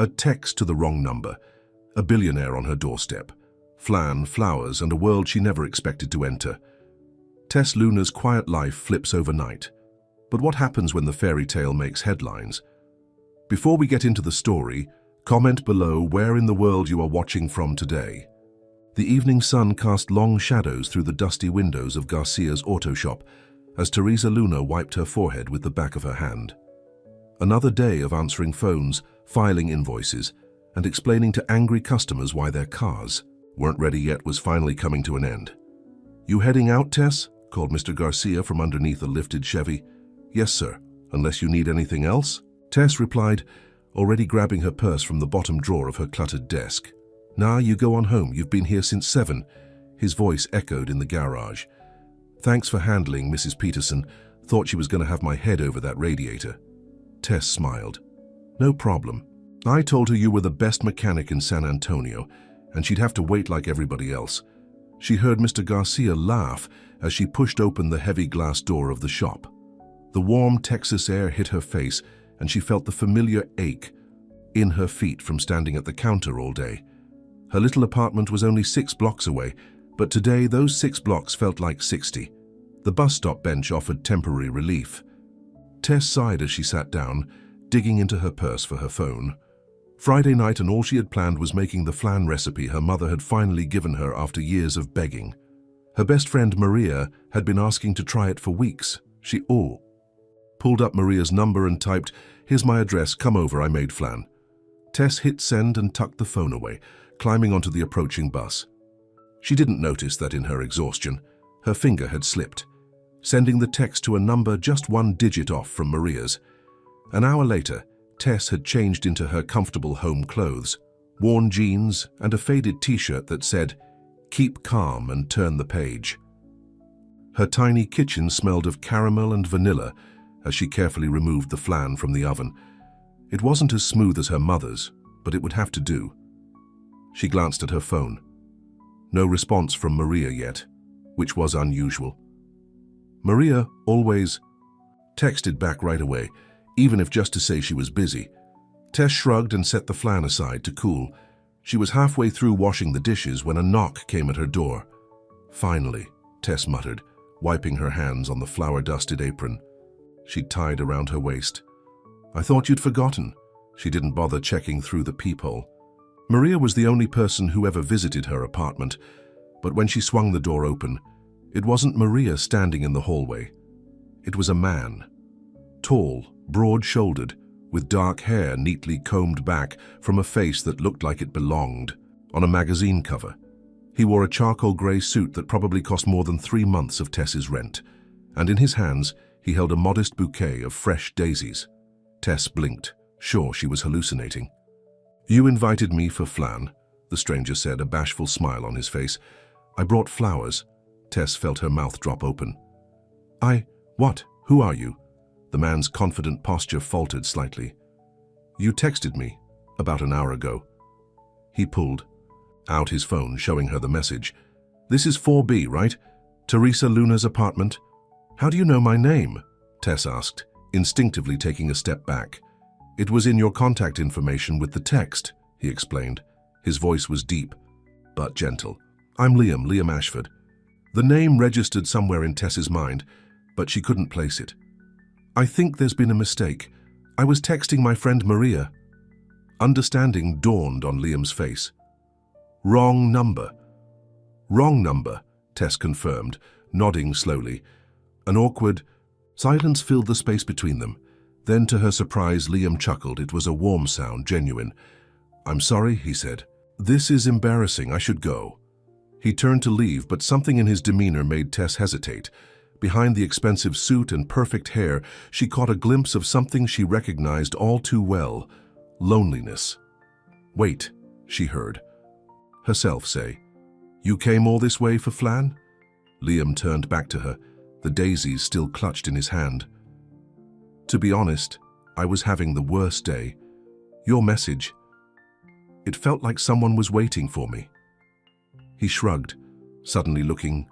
A text to the wrong number. A billionaire on her doorstep. Flan, flowers, and a world she never expected to enter. Tess Luna's quiet life flips overnight. But what happens when the fairy tale makes headlines? Before we get into the story, comment below where in the world you are watching from today. The evening sun cast long shadows through the dusty windows of Garcia's auto shop as Teresa Luna wiped her forehead with the back of her hand. Another day of answering phones, filing invoices, and explaining to angry customers why their cars weren't ready yet was finally coming to an end. "You heading out, Tess?" called Mr. Garcia from underneath a lifted Chevy. "Yes, sir, unless you need anything else," Tess replied, already grabbing her purse from the bottom drawer of her cluttered desk. "Nah, you go on home. You've been here since 7. His voice echoed in the garage. "Thanks for handling, Mrs. Peterson. Thought she was going to have my head over that radiator." Tess smiled. "No problem. I told her you were the best mechanic in San Antonio, and she'd have to wait like everybody else." She heard Mr. Garcia laugh as she pushed open the heavy glass door of the shop. The warm Texas air hit her face, and she felt the familiar ache in her feet from standing at the counter all day. Her little apartment was only 6 blocks away, but today those 6 blocks felt like 60. The bus stop bench offered temporary relief. Tess sighed as she sat down, digging into her purse for her phone. Friday night, and all she had planned was making the flan recipe her mother had finally given her after years of begging. Her best friend Maria had been asking to try it for weeks. She pulled up Maria's number and typed, "Here's my address, come over, I made flan." Tess hit send and tucked the phone away, climbing onto the approaching bus. She didn't notice that in her exhaustion, her finger had slipped, sending the text to a number just 1 digit off from Maria's. An hour later, Tess had changed into her comfortable home clothes, worn jeans, and a faded t-shirt that said, "Keep calm and turn the page." Her tiny kitchen smelled of caramel and vanilla as she carefully removed the flan from the oven. It wasn't as smooth as her mother's, but it would have to do. She glanced at her phone. No response from Maria yet, which was unusual. Maria always texted back right away, even if just to say she was busy. Tess shrugged and set the flan aside to cool. She was halfway through washing the dishes when a knock came at her door. "Finally," Tess muttered, wiping her hands on the flour-dusted apron she'd tied around her waist. "I thought you'd forgotten." She didn't bother checking through the peephole. Maria was the only person who ever visited her apartment, but when she swung the door open, it wasn't Maria standing in the hallway. It was a man. Tall, broad-shouldered, with dark hair neatly combed back from a face that looked like it belonged on a magazine cover. He wore a charcoal grey suit that probably cost more than 3 months of Tess's rent, and in his hands he held a modest bouquet of fresh daisies. Tess blinked, sure she was hallucinating. "You invited me for flan," the stranger said, a bashful smile on his face. "I brought flowers." Tess felt her mouth drop open. What? Who are you?" The man's confident posture faltered slightly. "You texted me about an hour ago." He pulled out his phone, showing her the message. "This is 4B, right? Teresa Luna's apartment?" "How do you know my name?" Tess asked, instinctively taking a step back. "It was in your contact information with the text," he explained. His voice was deep, but gentle. "I'm Liam Ashford." The name registered somewhere in Tess's mind, but she couldn't place it. "I think there's been a mistake. I was texting my friend Maria." Understanding dawned on Liam's face. "Wrong number." "Wrong number," Tess confirmed, nodding slowly. An awkward silence filled the space between them. Then, to her surprise, Liam chuckled. It was a warm sound, genuine. "I'm sorry," he said. "This is embarrassing. I should go." He turned to leave, but something in his demeanor made Tess hesitate. Behind the expensive suit and perfect hair, she caught a glimpse of something she recognized all too well: loneliness. "Wait," she heard herself say. "You came all this way for flan?" Liam turned back to her, the daisies still clutched in his hand. "To be honest, I was having the worst day. Your message, it felt like someone was waiting for me." He shrugged, suddenly looking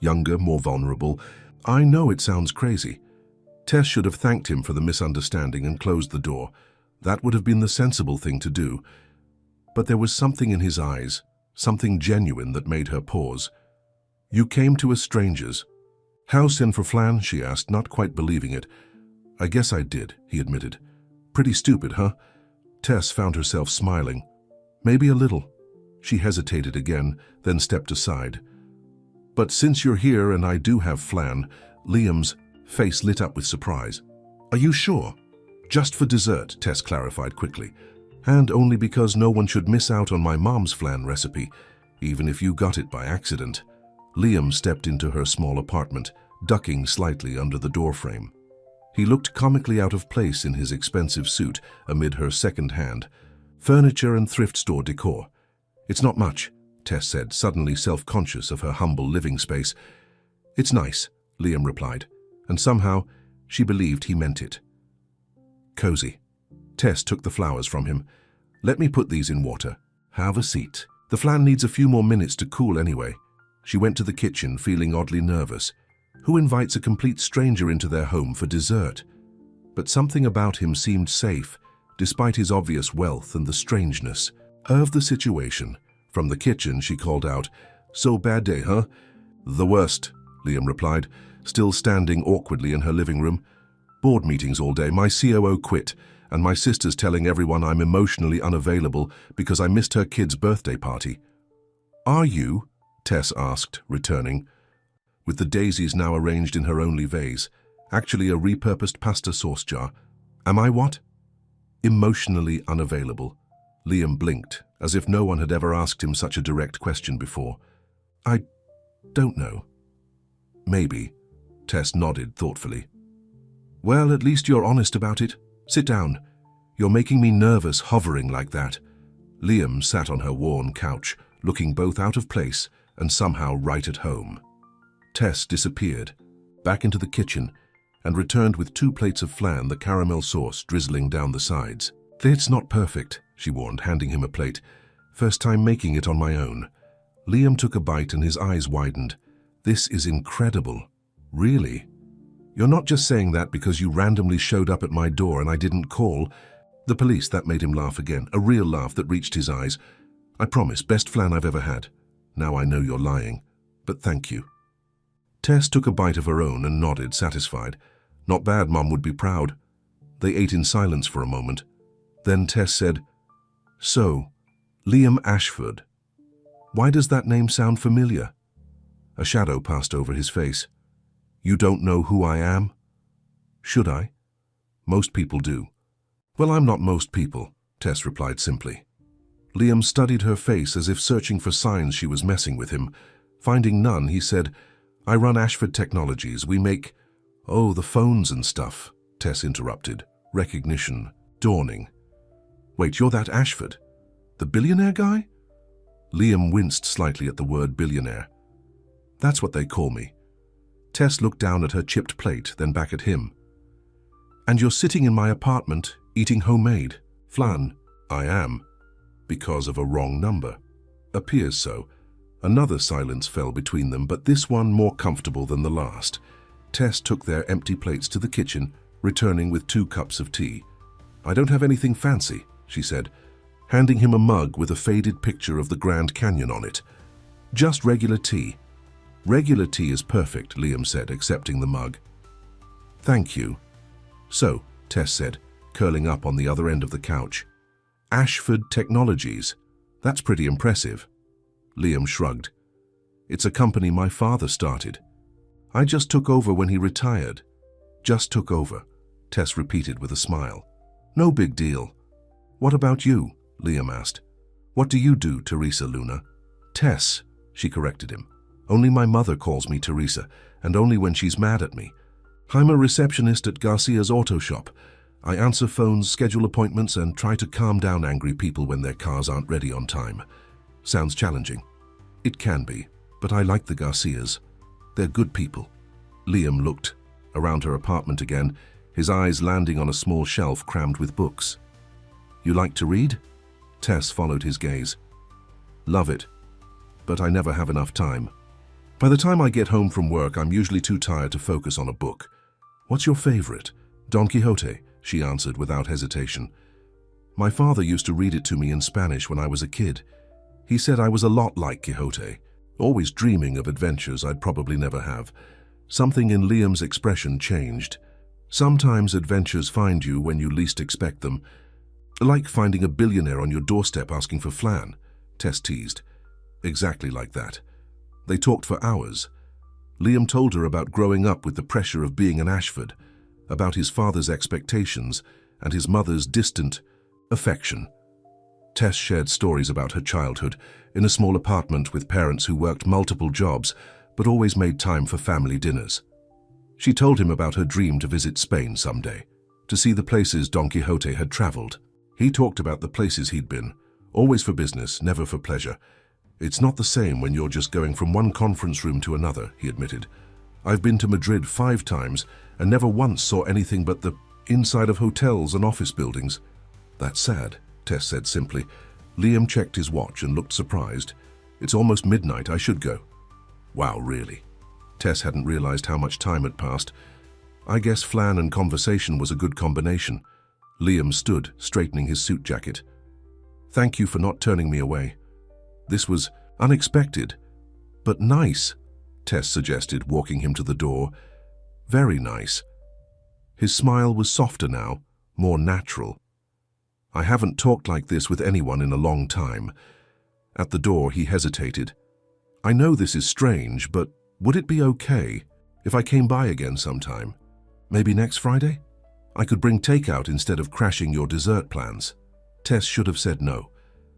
younger, more vulnerable. "I know it sounds crazy." Tess should have thanked him for the misunderstanding and closed the door. That would have been the sensible thing to do. But there was something in his eyes, something genuine that made her pause. "You came to us strangers." "House in for flan?" she asked, not quite believing it. "I guess I did," he admitted. "Pretty stupid, huh?" Tess found herself smiling. "Maybe a little." She hesitated again, then stepped aside. "But since you're here and I do have flan," Liam's face lit up with surprise. "Are you sure?" "Just for dessert," Tess clarified quickly. "And only because no one should miss out on my mom's flan recipe, even if you got it by accident." Liam stepped into her small apartment, ducking slightly under the doorframe. He looked comically out of place in his expensive suit amid her second-hand furniture and thrift store decor. "It's not much," Tess said, suddenly self-conscious of her humble living space. "It's nice," Liam replied, and somehow she believed he meant it. "Cozy." Tess took the flowers from him. "Let me put these in water. Have a seat. The flan needs a few more minutes to cool anyway." She went to the kitchen, feeling oddly nervous. Who invites a complete stranger into their home for dessert? But something about him seemed safe, despite his obvious wealth and the strangeness of the situation. From the kitchen, she called out, "So bad day, huh?" "The worst," Liam replied, still standing awkwardly in her living room. "Board meetings all day. My COO quit, and my sister's telling everyone I'm emotionally unavailable because I missed her kid's birthday party." "Are you?" Tess asked, returning, with the daisies now arranged in her only vase, actually a repurposed pasta sauce jar. "Am I what?" "Emotionally unavailable." Liam blinked, as if no one had ever asked him such a direct question before. "I don't know." "Maybe." Tess nodded thoughtfully. "Well, at least you're honest about it. Sit down. You're making me nervous hovering like that." Liam sat on her worn couch, looking both out of place and somehow right at home. Tess disappeared, back into the kitchen, and returned with 2 plates of flan, the caramel sauce drizzling down the sides. "It's not perfect," she warned, handing him a plate. "First time making it on my own." Liam took a bite and his eyes widened. "This is incredible." "Really? You're not just saying that because you randomly showed up at my door and I didn't call?" "The police," that made him laugh again, a real laugh that reached his eyes. "I promise, best flan I've ever had. Now I know you're lying, but thank you." Tess took a bite of her own and nodded, satisfied. "Not bad, Mom would be proud." They ate in silence for a moment. Then Tess said, "So, Liam Ashford. Why does that name sound familiar?" A shadow passed over his face. "You don't know who I am?" "Should I?" "Most people do." "Well, I'm not most people," Tess replied simply. Liam studied her face as if searching for signs she was messing with him. Finding none, he said, "I run Ashford Technologies. We make—" "Oh, the phones and stuff," Tess interrupted, recognition dawning. "Wait, you're that Ashford? The billionaire guy?" Liam winced slightly at the word billionaire. "That's what they call me." Tess looked down at her chipped plate, then back at him. "And you're sitting in my apartment, eating homemade flan?" "I am. Because of a wrong number." "Appears so." Another silence fell between them, but this one more comfortable than the last. Tess took their empty plates to the kitchen, returning with 2 cups of tea. "I don't have anything fancy," she said, handing him a mug with a faded picture of the Grand Canyon on it. "Just regular tea." "Regular tea is perfect," Liam said, accepting the mug. "Thank you." "So," Tess said, curling up on the other end of the couch, "Ashford Technologies. That's pretty impressive." Liam shrugged. "It's a company my father started. I just took over when he retired." "Just took over," Tess repeated with a smile. "No big deal." "What about you?" Liam asked. "What do you do, Teresa Luna?" "Tess," she corrected him. "Only my mother calls me Teresa, and only when she's mad at me. I'm a receptionist at Garcia's auto shop. I answer phones, schedule appointments, and try to calm down angry people when their cars aren't ready on time. Sounds challenging. It can be, but I like the Garcias. They're good people." Liam looked around her apartment again, his eyes landing on a small shelf crammed with books. "You like to read?" Tess followed his gaze. "Love it, but I never have enough time. By the time I get home from work, I'm usually too tired to focus on a book." "What's your favorite?" "Don Quixote," she answered without hesitation. My father used to read it to me in Spanish when I was a kid. He said I was a lot like Quixote, always dreaming of adventures I'd probably never have. Something in Liam's expression changed. Sometimes adventures find you when you least expect them. Like finding a billionaire on your doorstep asking for flan, Tess teased. Exactly like that. They talked for hours. Liam told her about growing up with the pressure of being an Ashford, about his father's expectations and his mother's distant affection. Tess shared stories about her childhood in a small apartment with parents who worked multiple jobs but always made time for family dinners. She told him about her dream to visit Spain someday, to see the places Don Quixote had traveled. He talked about the places he'd been, always for business, never for pleasure. It's not the same when you're just going from one conference room to another, he admitted. I've been to Madrid 5 times and never once saw anything but the inside of hotels and office buildings. That's sad, Tess said simply. Liam checked his watch and looked surprised. It's almost midnight, I should go. Wow, really? Tess hadn't realized how much time had passed. I guess flan and conversation was a good combination. Liam stood, straightening his suit jacket. Thank you for not turning me away. This was unexpected, but nice, Tess suggested, walking him to the door. Very nice. His smile was softer now, more natural. I haven't talked like this with anyone in a long time. At the door, he hesitated. I know this is strange, but would it be okay if I came by again sometime? Maybe next Friday? I could bring takeout instead of crashing your dessert plans. Tess should have said no.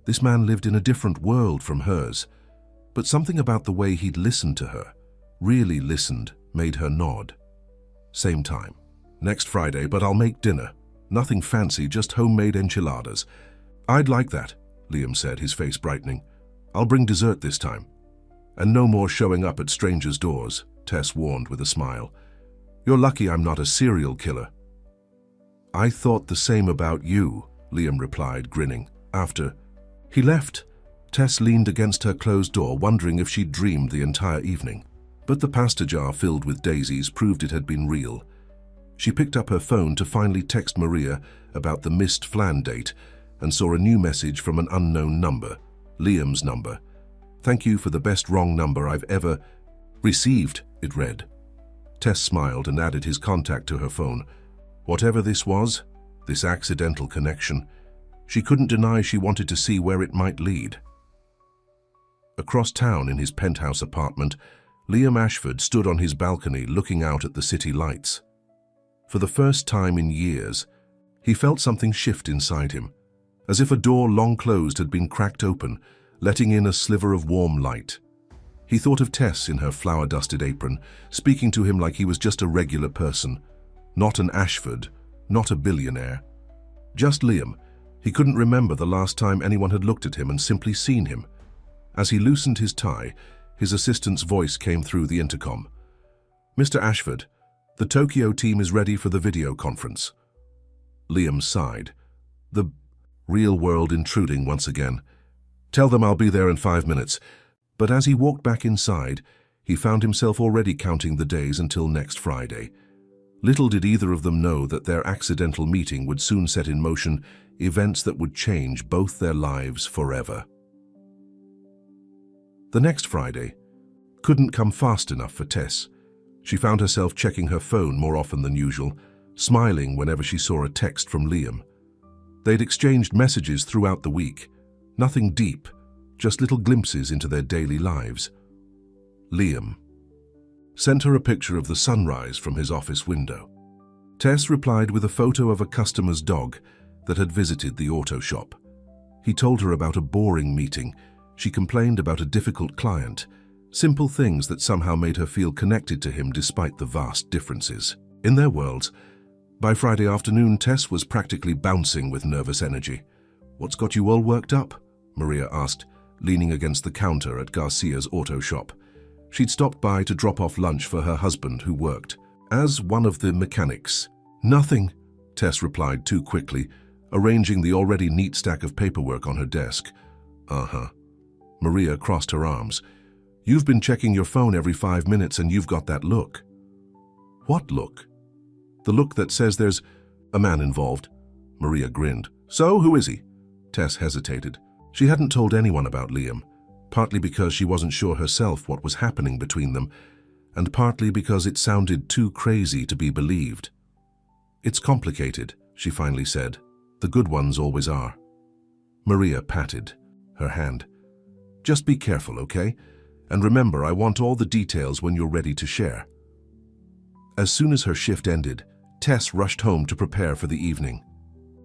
This man lived in a different world from hers. But something about the way he'd listened to her, really listened, made her nod. Same time. Next Friday, but I'll make dinner. Nothing fancy, just homemade enchiladas. I'd like that, Liam said, his face brightening. I'll bring dessert this time. And no more showing up at strangers' doors, Tess warned with a smile. You're lucky I'm not a serial killer. I thought the same about you, Liam replied, grinning. After he left, Tess leaned against her closed door, wondering if she'd dreamed the entire evening. But the pasta jar filled with daisies proved it had been real. She picked up her phone to finally text Maria about the missed flan date and saw a new message from an unknown number, Liam's number. Thank you for the best wrong number I've ever received, it read. Tess smiled and added his contact to her phone. Whatever this was, this accidental connection, she couldn't deny she wanted to see where it might lead. Across town in his penthouse apartment, Liam Ashford stood on his balcony looking out at the city lights. For the first time in years, he felt something shift inside him, as if a door long closed had been cracked open, letting in a sliver of warm light. He thought of Tess in her flour-dusted apron, speaking to him like he was just a regular person, not an Ashford, not a billionaire. Just Liam. He couldn't remember the last time anyone had looked at him and simply seen him. As he loosened his tie, his assistant's voice came through the intercom. Mr. Ashford, the Tokyo team is ready for the video conference. Liam sighed. The real world intruding once again. Tell them I'll be there in 5 minutes. But as he walked back inside, he found himself already counting the days until next Friday. Little did either of them know that their accidental meeting would soon set in motion events that would change both their lives forever. The next Friday couldn't come fast enough for Tess. She found herself checking her phone more often than usual, smiling whenever she saw a text from Liam. They'd exchanged messages throughout the week, nothing deep, just little glimpses into their daily lives. Liam sent her a picture of the sunrise from his office window. Tess replied with a photo of a customer's dog that had visited the auto shop. He told her about a boring meeting. She complained about a difficult client, simple things that somehow made her feel connected to him despite the vast differences. In their worlds, by Friday afternoon, Tess was practically bouncing with nervous energy. What's got you all worked up? Maria asked, leaning against the counter at Garcia's auto shop. She'd stopped by to drop off lunch for her husband, who worked as one of the mechanics. Nothing, Tess replied too quickly, arranging the already neat stack of paperwork on her desk. Uh-huh. Maria crossed her arms. You've been checking your phone every 5 minutes and you've got that look. What look? The look that says there's a man involved. Maria grinned. So, who is he? Tess hesitated. She hadn't told anyone about Liam, partly because she wasn't sure herself what was happening between them, and partly because it sounded too crazy to be believed. It's complicated, she finally said. The good ones always are. Maria patted her hand. Just be careful, okay? And remember, I want all the details when you're ready to share. As soon as her shift ended, Tess rushed home to prepare for the evening.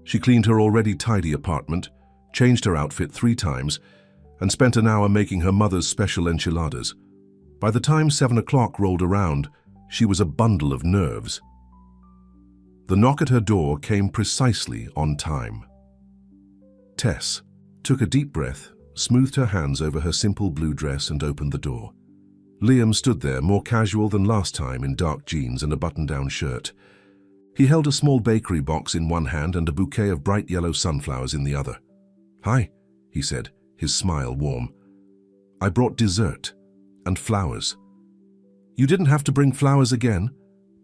She cleaned her already tidy apartment, changed her outfit 3 times, and spent an hour making her mother's special enchiladas. By the time 7 o'clock rolled around, she was a bundle of nerves. The knock at her door came precisely on time. Tess took a deep breath, smoothed her hands over her simple blue dress and opened the door. Liam stood there, more casual than last time, in dark jeans and a button-down shirt. He held a small bakery box in one hand and a bouquet of bright yellow sunflowers in the other. "Hi," he said, his smile warm. "I brought dessert and flowers." "You didn't have to bring flowers again,"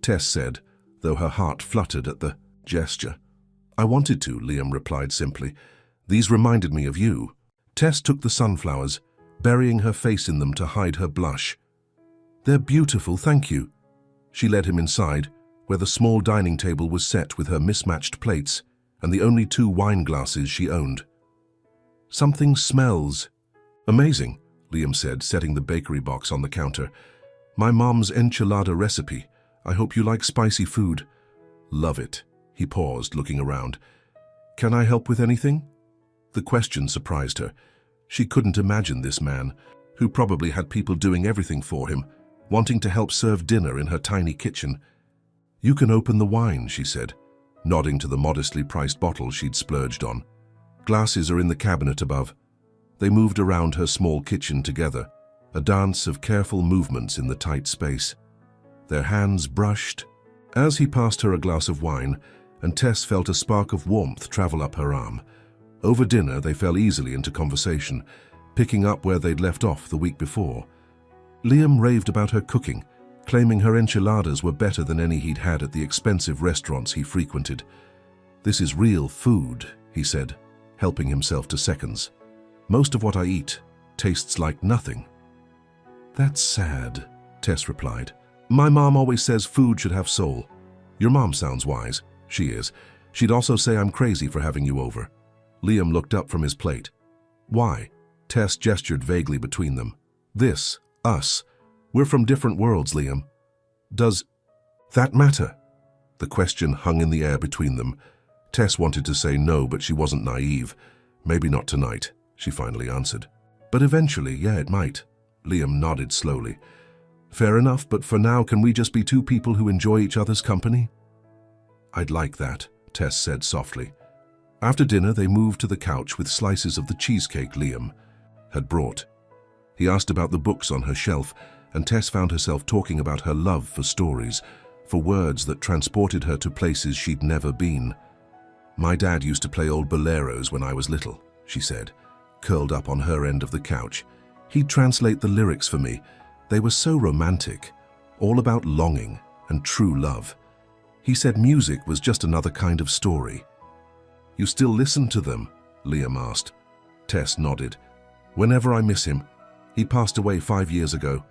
Tess said, though her heart fluttered at the gesture. "I wanted to," Liam replied simply. "These reminded me of you." Tess took the sunflowers, burying her face in them to hide her blush. "They're beautiful, thank you." She led him inside, where the small dining table was set with her mismatched plates and the only 2 wine glasses she owned. "Something smells." "Amazing," Liam said, setting the bakery box on the counter. "My mom's enchilada recipe. I hope you like spicy food." "Love it." He paused, looking around. "Can I help with anything?" The question surprised her. She couldn't imagine this man, who probably had people doing everything for him, wanting to help serve dinner in her tiny kitchen. "You can open the wine," she said, nodding to the modestly priced bottle she'd splurged on. "Glasses are in the cabinet above." They moved around her small kitchen together, a dance of careful movements in the tight space. Their hands brushed. As he passed her a glass of wine, and Tess felt a spark of warmth travel up her arm. Over dinner, they fell easily into conversation, picking up where they'd left off the week before. Liam raved about her cooking, claiming her enchiladas were better than any he'd had at the expensive restaurants he frequented. "This is real food," he said, helping himself to seconds. "Most of what I eat tastes like nothing." "That's sad," Tess replied. "My mom always says food should have soul." "Your mom sounds wise." "She is. She'd also say I'm crazy for having you over." Liam looked up from his plate. "Why?" Tess gestured vaguely between them. "This, us. We're from different worlds, Liam." "Does that matter?" The question hung in the air between them. Tess wanted to say no, but she wasn't naive. "Maybe not tonight," she finally answered. "But eventually, yeah, it might." Liam nodded slowly. "Fair enough, but for now, can we just be 2 people who enjoy each other's company?" "I'd like that," Tess said softly. After dinner, they moved to the couch with slices of the cheesecake Liam had brought. He asked about the books on her shelf, and Tess found herself talking about her love for stories, for words that transported her to places she'd never been. "My dad used to play old boleros when I was little," she said, curled up on her end of the couch. "He'd translate the lyrics for me. They were so romantic, all about longing and true love. He said music was just another kind of story." "You still listen to them?" Liam asked. Tess nodded. "Whenever I miss him. He passed away 5 years ago."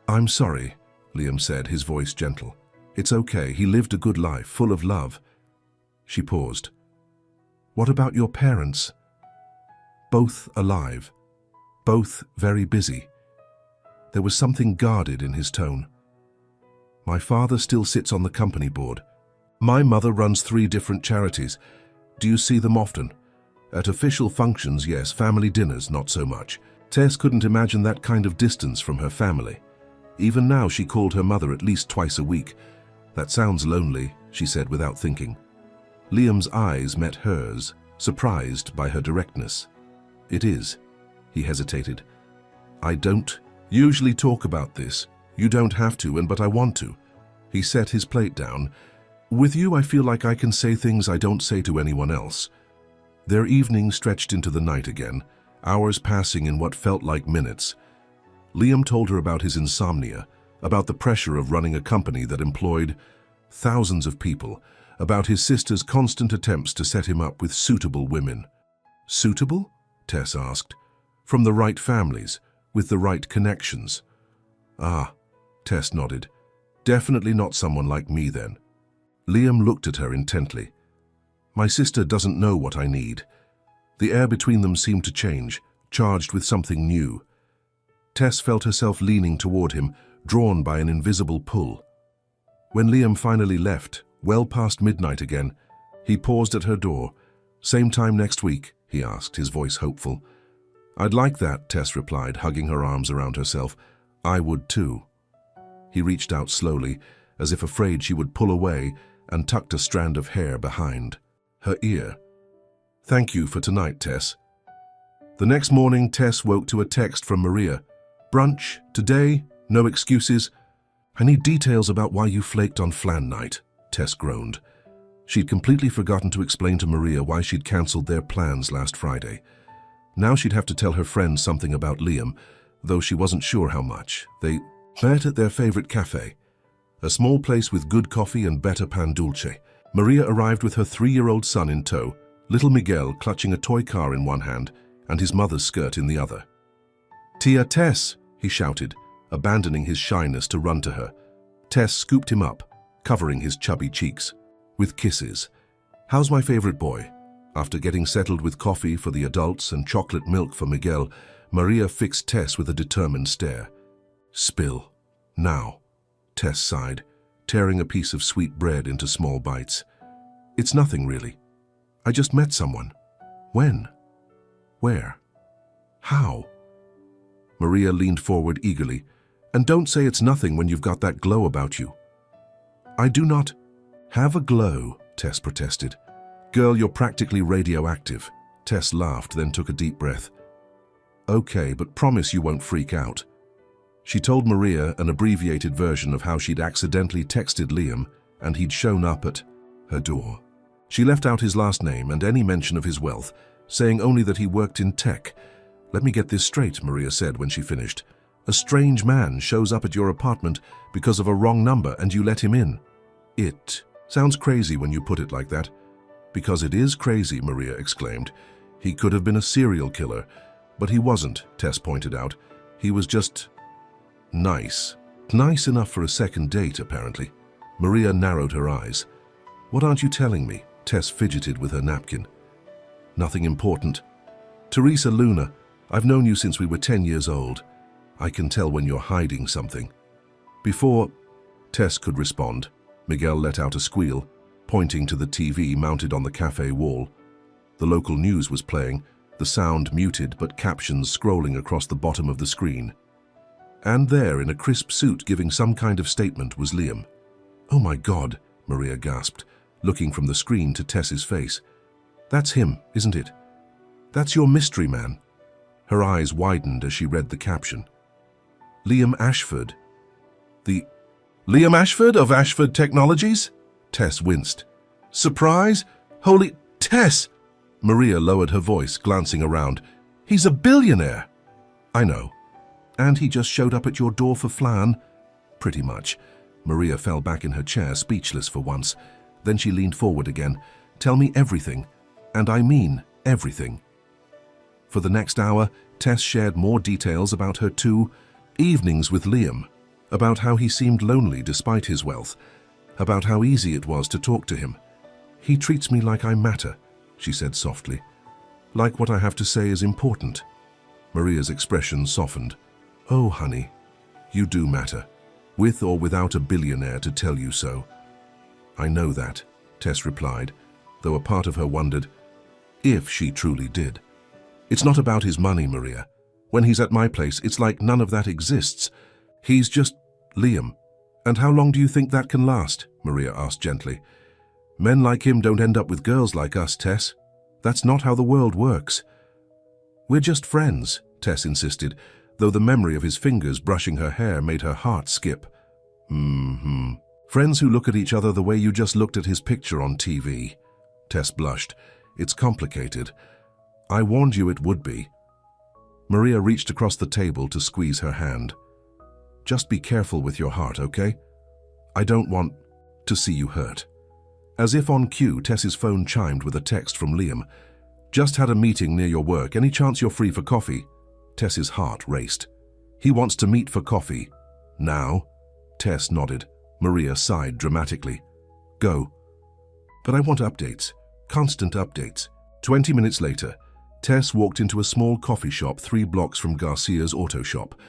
"I'm sorry," Liam said, his voice gentle. "It's okay. He lived a good life, full of love." She paused. "What about your parents?" "Both alive. Both very busy." There was something guarded in his tone. "My father still sits on the company board. My mother runs 3 different charities. Do you see them often?" "At official functions, yes. Family dinners, not so much." Tess couldn't imagine that kind of distance from her family. Even now, she called her mother at least twice a week. "That sounds lonely," she said without thinking. Liam's eyes met hers, surprised by her directness. "It is." He hesitated. "I don't usually talk about this. You don't have to, but I want to." He set his plate down. "With you, I feel like I can say things I don't say to anyone else." Their evening stretched into the night again, hours passing in what felt like minutes. Liam told her about his insomnia, about the pressure of running a company that employed thousands of people, about his sister's constant attempts to set him up with suitable women. Suitable? Tess asked. From the right families, with the right connections. Ah, Tess nodded. Definitely not someone like me then. Liam looked at her intently. My sister doesn't know what I need. The air between them seemed to change, charged with something new. Tess felt herself leaning toward him, drawn by an invisible pull. When Liam finally left, well past midnight again, he paused at her door. Same time next week, he asked, his voice hopeful. I'd like that, Tess replied, hugging her arms around herself. I would too. He reached out slowly, as if afraid she would pull away, and tucked a strand of hair behind her ear. Thank you for tonight, Tess. The next morning, Tess woke to a text from Maria. Brunch, today, no excuses. I need details about why you flaked on flan night, Tess groaned. She'd completely forgotten to explain to Maria why she'd cancelled their plans last Friday. Now she'd have to tell her friends something about Liam, though she wasn't sure how much. They met at their favorite cafe, a small place with good coffee and better pan dulce. Maria arrived with her 3-year-old son in tow, little Miguel clutching a toy car in one hand and his mother's skirt in the other. Tia Tess, he shouted, abandoning his shyness to run to her. Tess scooped him up, covering his chubby cheeks, with kisses. How's my favorite boy? After getting settled with coffee for the adults and chocolate milk for Miguel, Maria fixed Tess with a determined stare. Spill. Now. Tess sighed, tearing a piece of sweet bread into small bites. It's nothing, really. I just met someone. When? Where? How? Maria leaned forward eagerly. And don't say it's nothing when you've got that glow about you. I do not have a glow, Tess protested. Girl, you're practically radioactive. Tess laughed, then took a deep breath. Okay, but promise you won't freak out. She told Maria an abbreviated version of how she'd accidentally texted Liam and he'd shown up at her door. She left out his last name and any mention of his wealth, saying only that he worked in tech. Let me get this straight, Maria said when she finished. A strange man shows up at your apartment because of a wrong number and you let him in. It sounds crazy when you put it like that. Because it is crazy, Maria exclaimed. He could have been a serial killer, but he wasn't, Tess pointed out. He was just nice. Nice enough for a second date, apparently. Maria narrowed her eyes. What aren't you telling me? Tess fidgeted with her napkin. Nothing important. Teresa Luna, I've known you since we were 10 years old. I can tell when you're hiding something. Before Tess could respond, Miguel let out a squeal, pointing to the TV mounted on the cafe wall. The local news was playing, the sound muted but captions scrolling across the bottom of the screen. And there, in a crisp suit giving some kind of statement, was Liam. Oh my God, Maria gasped, looking from the screen to Tess's face. That's him, isn't it? That's your mystery man. Her eyes widened as she read the caption. Liam Ashford. The Liam Ashford of Ashford Technologies? Tess winced. Surprise? Holy Tess! Maria lowered her voice, glancing around. He's a billionaire. I know. And he just showed up at your door for flan? Pretty much. Maria fell back in her chair, speechless for once. Then she leaned forward again. Tell me everything. And I mean everything. For the next hour, Tess shared more details about her 2 evenings with Liam, about how he seemed lonely despite his wealth, about how easy it was to talk to him. He treats me like I matter, she said softly. Like what I have to say is important. Maria's expression softened. Oh, honey, you do matter, with or without a billionaire to tell you so. I know that, Tess replied, though a part of her wondered if she truly did. It's not about his money, Maria. When he's at my place, it's like none of that exists. He's just Liam. And how long do you think that can last? Maria asked gently. Men like him don't end up with girls like us, Tess. That's not how the world works. We're just friends, Tess insisted, though the memory of his fingers brushing her hair made her heart skip. Friends who look at each other the way you just looked at his picture on TV. Tess blushed. It's complicated. I warned you it would be. Maria reached across the table to squeeze her hand. Just be careful with your heart, okay? I don't want to see you hurt. As if on cue, Tess's phone chimed with a text from Liam. "Just had a meeting near your work. Any chance you're free for coffee?" Tess's heart raced. He wants to meet for coffee. Now? Tess nodded. Maria sighed dramatically. "Go." "But I want updates. Constant updates." 20 minutes later, Tess walked into a small coffee shop 3 blocks from Garcia's auto shop.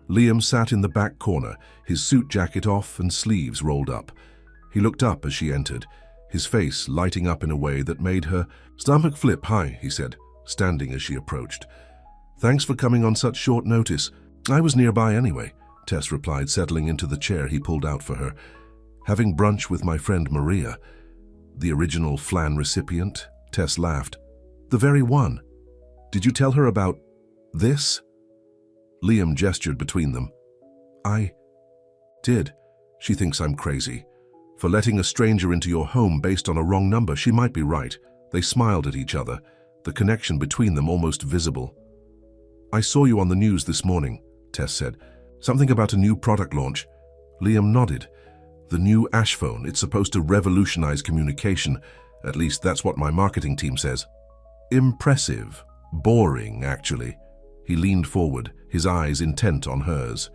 Liam sat in the back corner, his suit jacket off and sleeves rolled up. He looked up as she entered, his face lighting up in a way that made her stomach flip. "Hi," he said, standing as she approached. "Thanks for coming on such short notice. I was nearby anyway," Tess replied, settling into the chair he pulled out for her. "Having brunch with my friend Maria." "The original flan recipient?" Tess laughed. "The very one. Did you tell her about this?" Liam gestured between them. "I did. She thinks I'm crazy. For letting a stranger into your home based on a wrong number, she might be right." They smiled at each other, the connection between them almost visible. "I saw you on the news this morning," Tess said. "Something about a new product launch." Liam nodded. "The new Ash phone. It's supposed to revolutionize communication. At least that's what my marketing team says." "Impressive. Boring, actually." He leaned forward, his eyes intent on hers.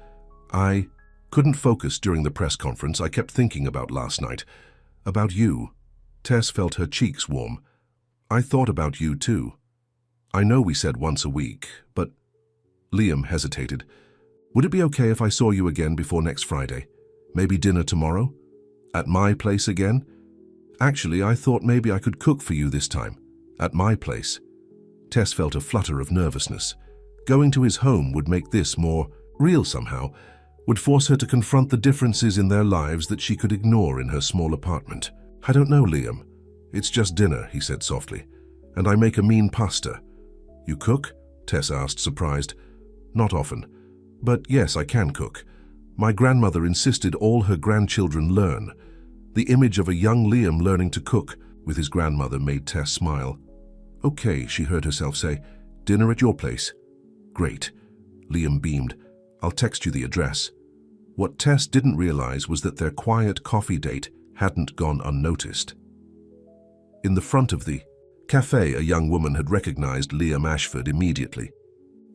"I couldn't focus during the press conference. I kept thinking about last night. About you." Tess felt her cheeks warm. "I thought about you too. I know we said once a week, but..." Liam hesitated. "Would it be okay if I saw you again before next Friday? Maybe dinner tomorrow? At my place again? Actually, I thought maybe I could cook for you this time. At my place." Tess felt a flutter of nervousness. Going to his home would make this more real somehow, would force her to confront the differences in their lives that she could ignore in her small apartment. "I don't know, Liam. It's just dinner," he said softly. "And I make a mean pasta." "You cook?" Tess asked, surprised. "Not often. But yes, I can cook. My grandmother insisted all her grandchildren learn." The image of a young Liam learning to cook with his grandmother made Tess smile. "Okay," she heard herself say. "Dinner at your place?" "Great." Liam beamed. "I'll text you the address." What Tess didn't realize was that their quiet coffee date hadn't gone unnoticed. In the front of the cafe, a young woman had recognized Liam Ashford immediately.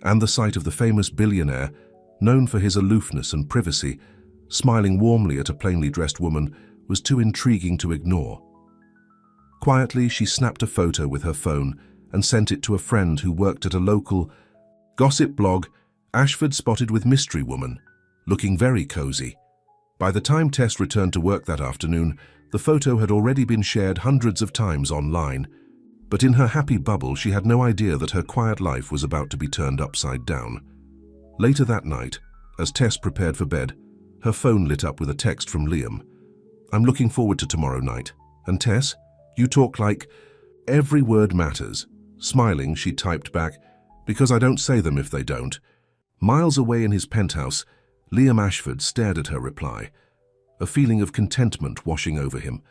And the sight of the famous billionaire, known for his aloofness and privacy, smiling warmly at a plainly dressed woman, was too intriguing to ignore. Quietly, she snapped a photo with her phone and sent it to a friend who worked at a local gossip blog. Ashford spotted with mystery woman, looking very cozy. By the time Tess returned to work that afternoon, the photo had already been shared hundreds of times online. But in her happy bubble, she had no idea that her quiet life was about to be turned upside down. Later that night, as Tess prepared for bed, her phone lit up with a text from Liam. "I'm looking forward to tomorrow night. And Tess, you talk like..." "Every word matters." Smiling, she typed back, "Because I don't say them if they don't." Miles away in his penthouse, Liam Ashford stared at her reply, a feeling of contentment washing over him.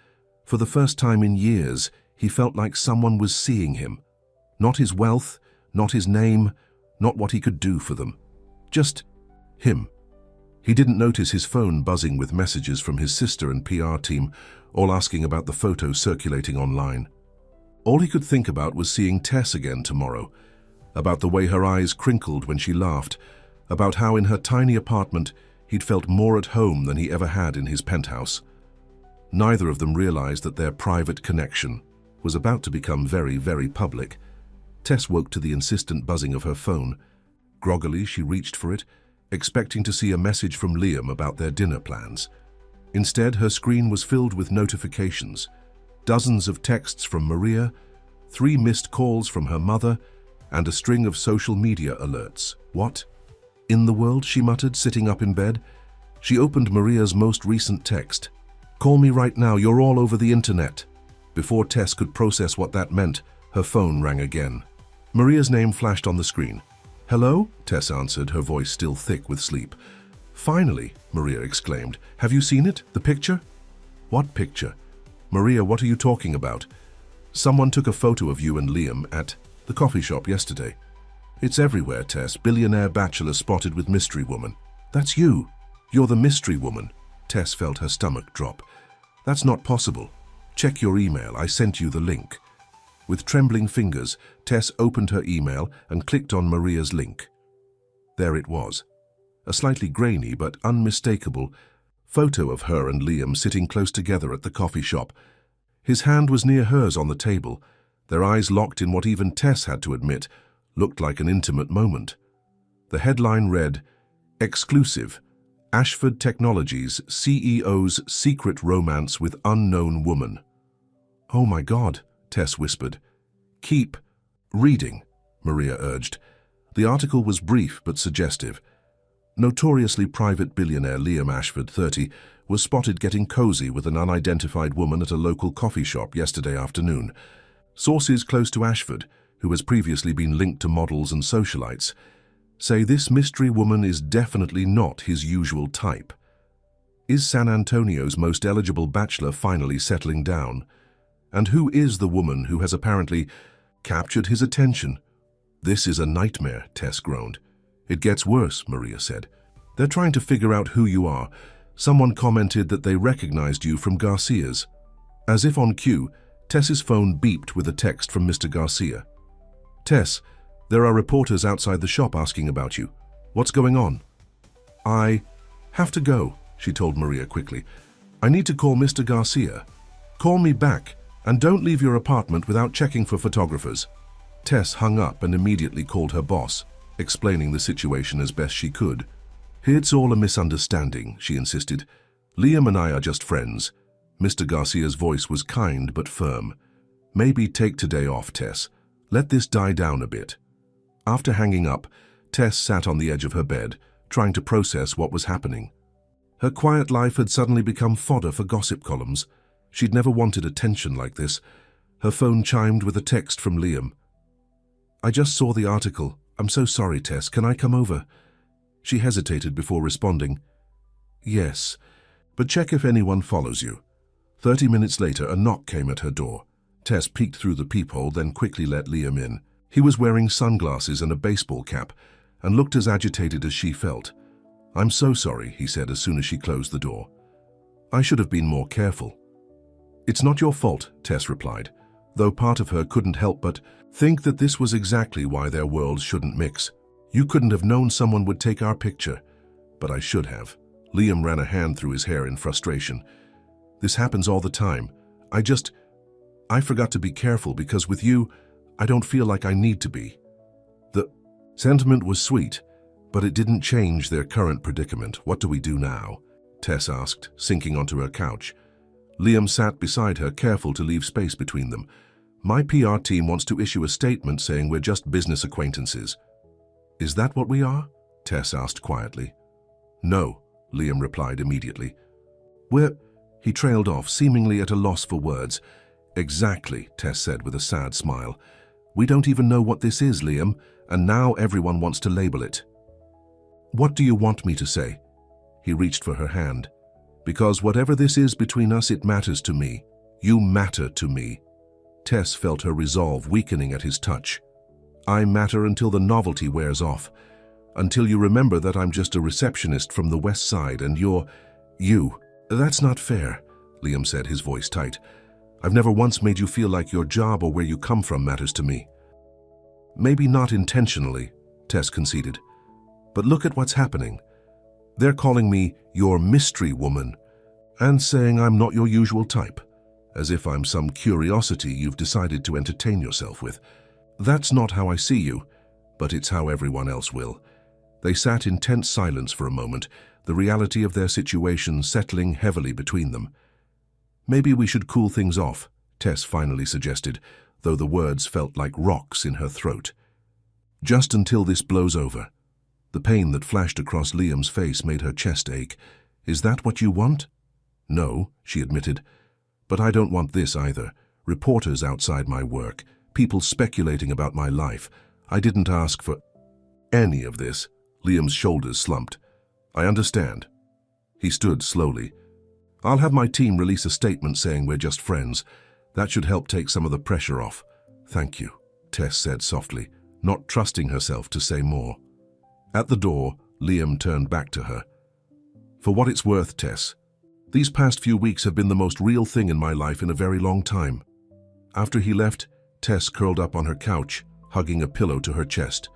For the first time in years, he felt like someone was seeing him. Not his wealth, not his name, not what he could do for them. Just him. He didn't notice his phone buzzing with messages from his sister and PR team, all asking about the photos circulating online. All he could think about was seeing Tess again tomorrow, about the way her eyes crinkled when she laughed, about how in her tiny apartment he'd felt more at home than he ever had in his penthouse. Neither of them realized that their private connection was about to become very, very public. Tess woke to the insistent buzzing of her phone. Groggily, she reached for it, expecting to see a message from Liam about their dinner plans. Instead, her screen was filled with notifications. Dozens of texts from Maria, 3 missed calls from her mother, and a string of social media alerts. "What in the world?" she muttered, sitting up in bed. She opened Maria's most recent text. "Call me right now, you're all over the internet." Before Tess could process what that meant, her phone rang again. Maria's name flashed on the screen. "Hello?" Tess answered, her voice still thick with sleep. "Finally," Maria exclaimed. "Have you seen it? The picture?" "What picture?" "Maria, what are you talking about?" "Someone took a photo of you and Liam at the coffee shop yesterday." "It's everywhere, Tess. Billionaire bachelor spotted with mystery woman." "That's you. You're the mystery woman." Tess felt her stomach drop. "That's not possible." Check your email, I sent you the link. With trembling fingers, Tess opened her email and clicked on Maria's link. There it was, a slightly grainy but unmistakable photo of her and Liam sitting close together at the coffee shop. His hand was near hers on the table, their eyes locked in what even Tess had to admit looked like an intimate moment. The headline read, "Exclusive, Ashford Technologies CEO's secret romance with unknown woman." "Oh my God," Tess whispered. "Keep reading," Maria urged. The article was brief but suggestive. Notoriously private billionaire Liam Ashford, 30, was spotted getting cozy with an unidentified woman at a local coffee shop yesterday afternoon. Sources close to Ashford, who has previously been linked to models and socialites, say this mystery woman is definitely not his usual type. Is San Antonio's most eligible bachelor finally settling down? And who is the woman who has apparently captured his attention? "This is a nightmare," Tess groaned. "It gets worse," Maria said. "They're trying to figure out who you are. Someone commented that they recognized you from Garcia's." As if on cue, Tess's phone beeped with a text from Mr. Garcia. "Tess, there are reporters outside the shop asking about you. What's going on?" "I have to go," she told Maria quickly. "I need to call Mr. Garcia. Call me back, and don't leave your apartment without checking for photographers." Tess hung up and immediately called her boss, explaining the situation as best she could. "It's all a misunderstanding," she insisted. "Liam and I are just friends." Mr. Garcia's voice was kind but firm. "Maybe take today off, Tess. Let this die down a bit." After hanging up, Tess sat on the edge of her bed, trying to process what was happening. Her quiet life had suddenly become fodder for gossip columns. She'd never wanted attention like this. Her phone chimed with a text from Liam. "I just saw the article. I'm so sorry, Tess. Can I come over?" She hesitated before responding. "Yes, but check if anyone follows you." 30 minutes later, a knock came at her door. Tess peeked through the peephole, then quickly let Liam in. He was wearing sunglasses and a baseball cap, and looked as agitated as she felt. "I'm so sorry," he said as soon as she closed the door. "I should have been more careful." "It's not your fault," Tess replied, though part of her couldn't help but think that this was exactly why their worlds shouldn't mix. "You couldn't have known someone would take our picture." "But I should have." Liam ran a hand through his hair in frustration. "This happens all the time. I forgot to be careful because with you, I don't feel like I need to be." The sentiment was sweet, but it didn't change their current predicament. "What do we do now?" Tess asked, sinking onto her couch. Liam sat beside her, careful to leave space between them. "My PR team wants to issue a statement saying we're just business acquaintances." "Is that what we are?" Tess asked quietly. "No," Liam replied immediately. He trailed off, seemingly at a loss for words. "Exactly," Tess said with a sad smile. "We don't even know what this is, Liam, and now everyone wants to label it." "What do you want me to say?" He reached for her hand. "Because whatever this is between us, it matters to me. You matter to me." Tess felt her resolve weakening at his touch. "I matter until the novelty wears off. Until you remember that I'm just a receptionist from the West Side and you're you." "That's not fair," Liam said, his voice tight. "I've never once made you feel like your job or where you come from matters to me." "Maybe not intentionally," Tess conceded. "But look at what's happening. They're calling me your mystery woman and saying I'm not your usual type, as if I'm some curiosity you've decided to entertain yourself with. That's not how I see you, but it's how everyone else will." They sat in tense silence for a moment, the reality of their situation settling heavily between them. "Maybe we should cool things off," Tess finally suggested, though the words felt like rocks in her throat. "Just until this blows over." The pain that flashed across Liam's face made her chest ache. "Is that what you want?" "No," she admitted. "But I don't want this either. Reporters outside my work, people speculating about my life. I didn't ask for any of this." Liam's shoulders slumped. "I understand." He stood slowly. "I'll have my team release a statement saying we're just friends. That should help take some of the pressure off." "Thank you," Tess said softly, not trusting herself to say more. At the door, Liam turned back to her. "For what it's worth, Tess, These past few weeks have been the most real thing in my life in a very long time. After he left, Tess curled up on her couch, hugging a pillow to her chest.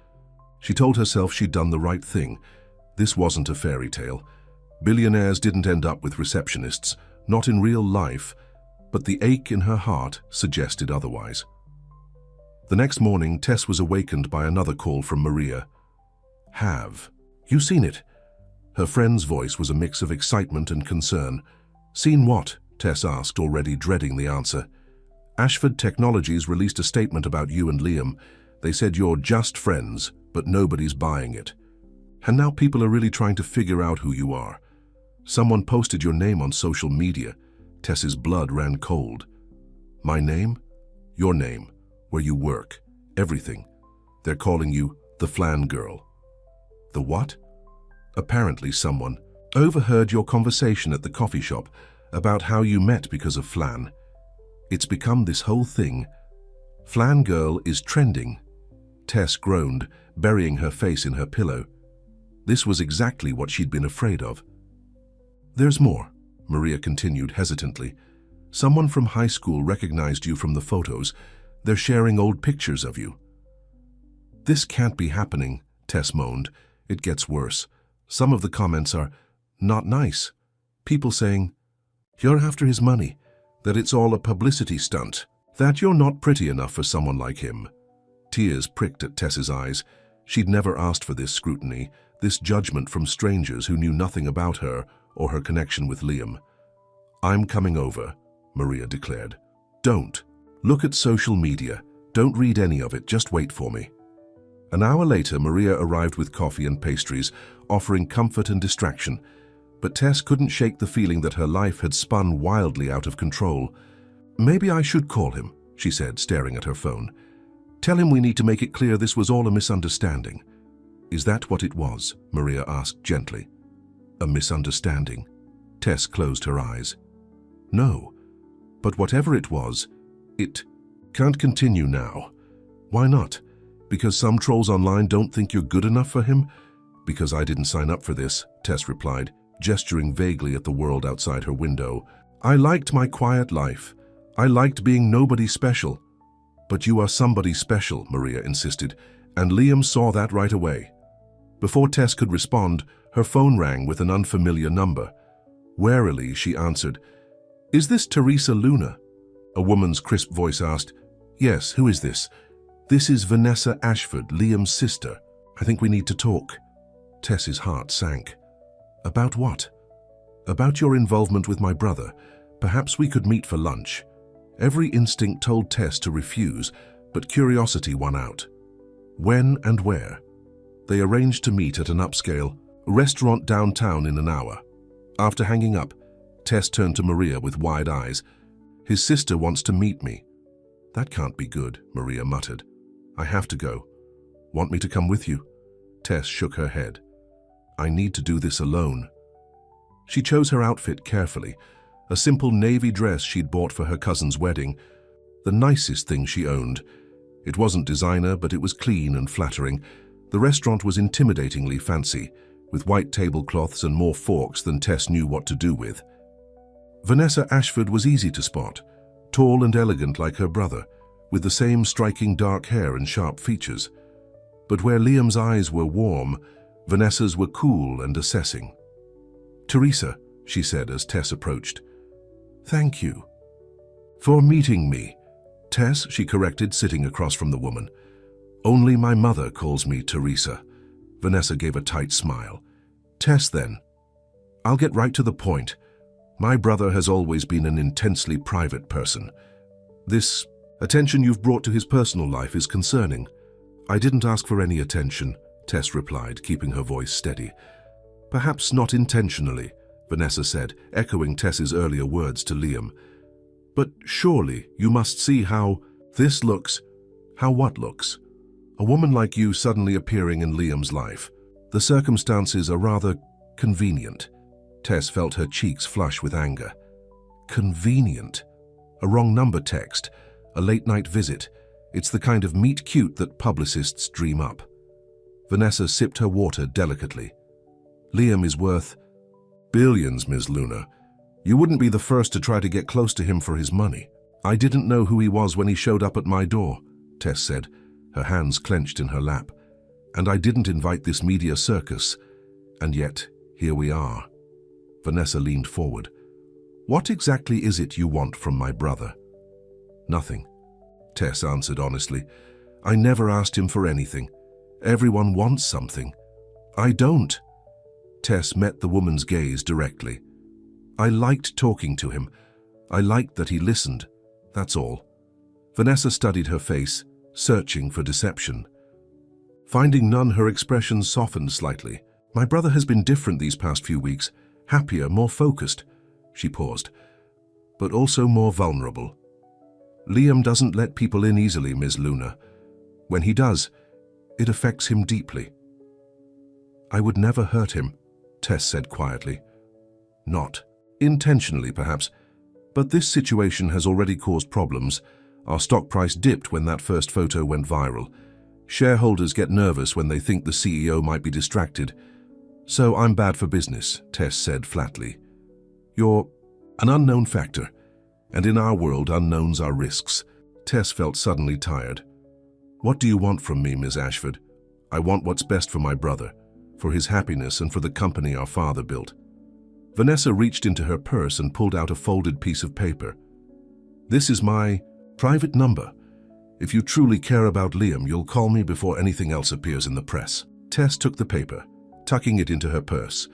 She told herself she'd done the right thing. This wasn't a fairy tale. Billionaires didn't end up with receptionists, not in real life, but the ache in her heart suggested otherwise. The next morning, Tess was awakened by another call from Maria. "Have you seen it?" Her friend's voice was a mix of excitement and concern. "Seen what?" Tess asked, already dreading the answer. "Ashford Technologies released a statement about you and Liam. They said you're just friends, but nobody's buying it. And now people are really trying to figure out who you are. Someone posted your name on social media." Tess's blood ran cold. "My name? Your name, where you work, everything. They're calling you the Flan Girl." "The what?" "Apparently someone overheard your conversation at the coffee shop about how you met because of Flan. It's become this whole thing. Flan Girl is trending." Tess groaned, burying her face in her pillow. This was exactly what she'd been afraid of. "There's more," Maria continued hesitantly. "Someone from high school recognized you from the photos. They're sharing old pictures of you." "This can't be happening," Tess moaned. "It gets worse. Some of the comments are not nice. People saying, you're after his money, that it's all a publicity stunt, that you're not pretty enough for someone like him." Tears pricked at Tess's eyes. She'd never asked for this scrutiny, this judgment from strangers who knew nothing about her or her connection with Liam. "I'm coming over," Maria declared. "Don't. Look at social media. Don't read any of it. Just wait for me." An hour later, Maria arrived with coffee and pastries, offering comfort and distraction. But Tess couldn't shake the feeling that her life had spun wildly out of control. "Maybe I should call him," she said, staring at her phone. "Tell him we need to make it clear this was all a misunderstanding." "Is that what it was?" Maria asked gently. "A misunderstanding?" Tess closed her eyes. "No, but whatever it was, it can't continue now." "Why not? Because some trolls online don't think you're good enough for him?" "Because I didn't sign up for this," Tess replied, gesturing vaguely at the world outside her window. "I liked my quiet life. I liked being nobody special." "But you are somebody special," Maria insisted, and Liam saw that right away. Before Tess could respond, her phone rang with an unfamiliar number. Warily, she answered. "Is this Teresa Luna?" A woman's crisp voice asked. "Yes, who is this?" "This is Vanessa Ashford, Liam's sister. I think we need to talk." Tess's heart sank. "About what?" "About your involvement with my brother. Perhaps we could meet for lunch." Every instinct told Tess to refuse, but curiosity won out. When and where? They arranged to meet at an upscale restaurant downtown in an hour. After hanging up, Tess turned to Maria with wide eyes. "His sister wants to meet me." "That can't be good," Maria muttered. "I have to go." "Want me to come with you?" Tess shook her head. "I need to do this alone." She chose her outfit carefully, a simple navy dress she'd bought for her cousin's wedding, the nicest thing she owned. It wasn't designer, but it was clean and flattering. The restaurant was intimidatingly fancy, with white tablecloths and more forks than Tess knew what to do with. Vanessa Ashford was easy to spot, tall and elegant like her brother, with the same striking dark hair and sharp features. But where Liam's eyes were warm, Vanessa's were cool and assessing. "Teresa," she said as Tess approached. "Thank you." "For meeting me." "Tess," she corrected, sitting across from the woman. "Only my mother calls me Teresa." Vanessa gave a tight smile. "Tess, then." "I'll get right to the point. My brother has always been an intensely private person. This attention you've brought to his personal life is concerning." "I didn't ask for any attention," Tess replied, keeping her voice steady. "Perhaps not intentionally," Vanessa said, echoing Tess's earlier words to Liam. "But surely you must see how this looks." "How what looks?" "A woman like you suddenly appearing in Liam's life. The circumstances are rather convenient." Tess felt her cheeks flush with anger. Convenient? A wrong number text, a late-night visit. It's the kind of meet cute that publicists dream up. Vanessa sipped her water delicately. "Liam is worth billions, Ms. Luna. You wouldn't be the first to try to get close to him for his money. I didn't know who he was when he showed up at my door, Tess said, her hands clenched in her lap. And I didn't invite this media circus. And yet, here we are. Vanessa leaned forward. What exactly is it you want from my brother? Nothing, Tess answered honestly. I never asked him for anything. Everyone wants something. I don't. Tess met the woman's gaze directly. I liked talking to him. I liked that he listened. That's all. Vanessa studied her face, searching for deception. Finding none, her expression softened slightly. My brother has been different these past few weeks. Happier, more focused. She paused. But also more vulnerable. Liam doesn't let people in easily, Ms. Luna. When he does, it affects him deeply. I would never hurt him, Tess said quietly. Not intentionally, perhaps, but this situation has already caused problems. Our stock price dipped when that first photo went viral. Shareholders get nervous when they think the CEO might be distracted. So I'm bad for business, Tess said flatly. You're an unknown factor, and in our world, unknowns are risks. Tess felt suddenly tired. What do you want from me, Ms. Ashford? I want what's best for my brother, for his happiness and for the company our father built. Vanessa reached into her purse and pulled out a folded piece of paper. This is my private number. If you truly care about Liam, you'll call me before anything else appears in the press. Tess took the paper, tucking it into her purse.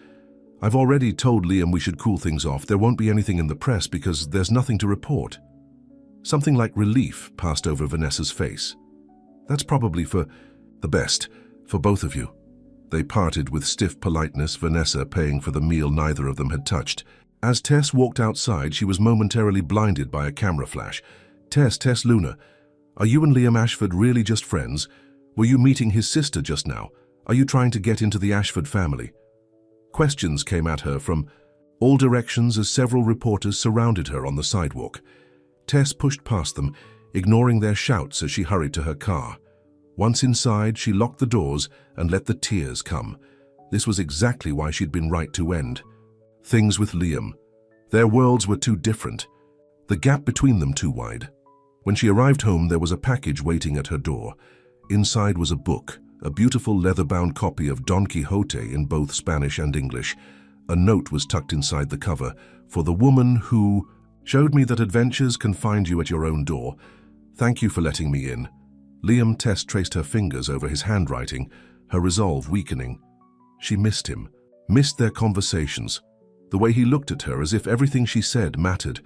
I've already told Liam we should cool things off. There won't be anything in the press because there's nothing to report. Something like relief passed over Vanessa's face. That's probably for the best, for both of you. They parted with stiff politeness, Vanessa paying for the meal neither of them had touched. As Tess walked outside, she was momentarily blinded by a camera flash. Tess Luna, are you and Liam Ashford really just friends? Were you meeting his sister just now? Are you trying to get into the Ashford family? Questions came at her from all directions as several reporters surrounded her on the sidewalk. Tess pushed past them, ignoring their shouts as she hurried to her car. Once inside, she locked the doors and let the tears come. This was exactly why she'd been right to end. Things with Liam. Their worlds were too different. The gap between them too wide. When she arrived home, there was a package waiting at her door. Inside was a book, a beautiful leather-bound copy of Don Quixote in both Spanish and English. A note was tucked inside the cover, for the woman who showed me that adventures can find you at your own door. Thank you for letting me in. Liam. Tess traced her fingers over his handwriting, her resolve weakening. She missed him, missed their conversations, the way he looked at her as if everything she said mattered.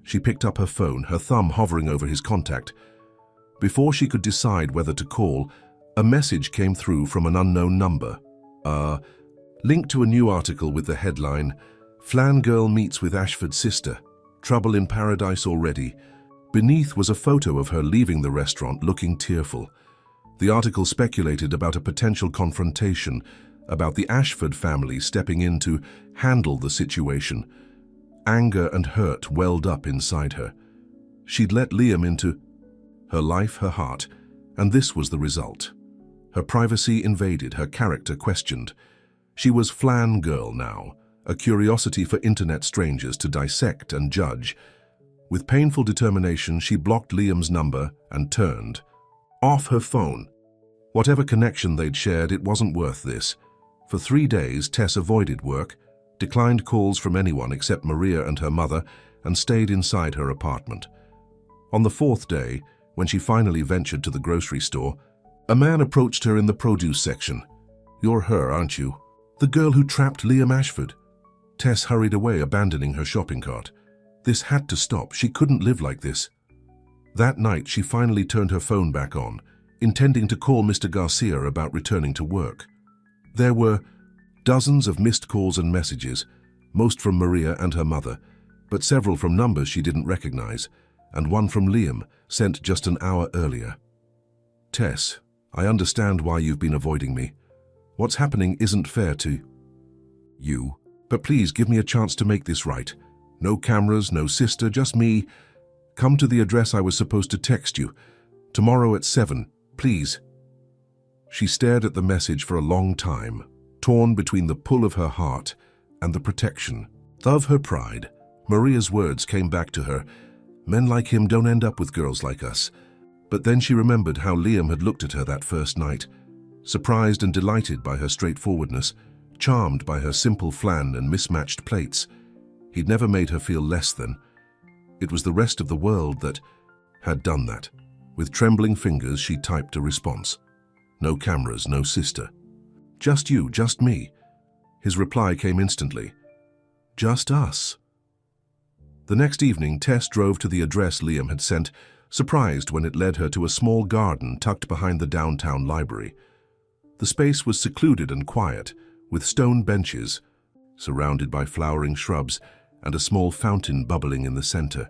She picked up her phone, her thumb hovering over his contact. Before she could decide whether to call, a message came through from an unknown number. Linked to a new article with the headline, Flan Girl Meets with Ashford's Sister. Trouble in Paradise Already. Beneath was a photo of her leaving the restaurant looking tearful. The article speculated about a potential confrontation, about the Ashford family stepping in to handle the situation. Anger and hurt welled up inside her. She'd let Liam into her life, her heart, and this was the result. Her privacy invaded, her character questioned. She was Flan Girl now, a curiosity for internet strangers to dissect and judge. With painful determination, she blocked Liam's number and turned off her phone. Whatever connection they'd shared, it wasn't worth this. For 3 days, Tess avoided work, declined calls from anyone except Maria and her mother, and stayed inside her apartment. On the 4th day, when she finally ventured to the grocery store, a man approached her in the produce section. You're her, aren't you? The girl who trapped Liam Ashford. Tess hurried away, abandoning her shopping cart. This had to stop. She couldn't live like this. That night, she finally turned her phone back on, intending to call Mr. Garcia about returning to work. There were dozens of missed calls and messages, most from Maria and her mother, but several from numbers she didn't recognize, and one from Liam, sent just an hour earlier. Tess, I understand why you've been avoiding me. What's happening isn't fair to you, but please give me a chance to make this right. No cameras, no sister, just me. Come to the address I was supposed to text you. Tomorrow at 7, please. She stared at the message for a long time, torn between the pull of her heart and the protection of her pride. Maria's words came back to her. Men like him don't end up with girls like us. But then she remembered how Liam had looked at her that first night, surprised and delighted by her straightforwardness, charmed by her simple flan and mismatched plates. He'd never made her feel less than. It was the rest of the world that had done that. With trembling fingers, she typed a response. No cameras, no sister. Just you, just me. His reply came instantly. Just us. The next evening, Tess drove to the address Liam had sent, surprised when it led her to a small garden tucked behind the downtown library. The space was secluded and quiet, with stone benches, surrounded by flowering shrubs, and a small fountain bubbling in the center.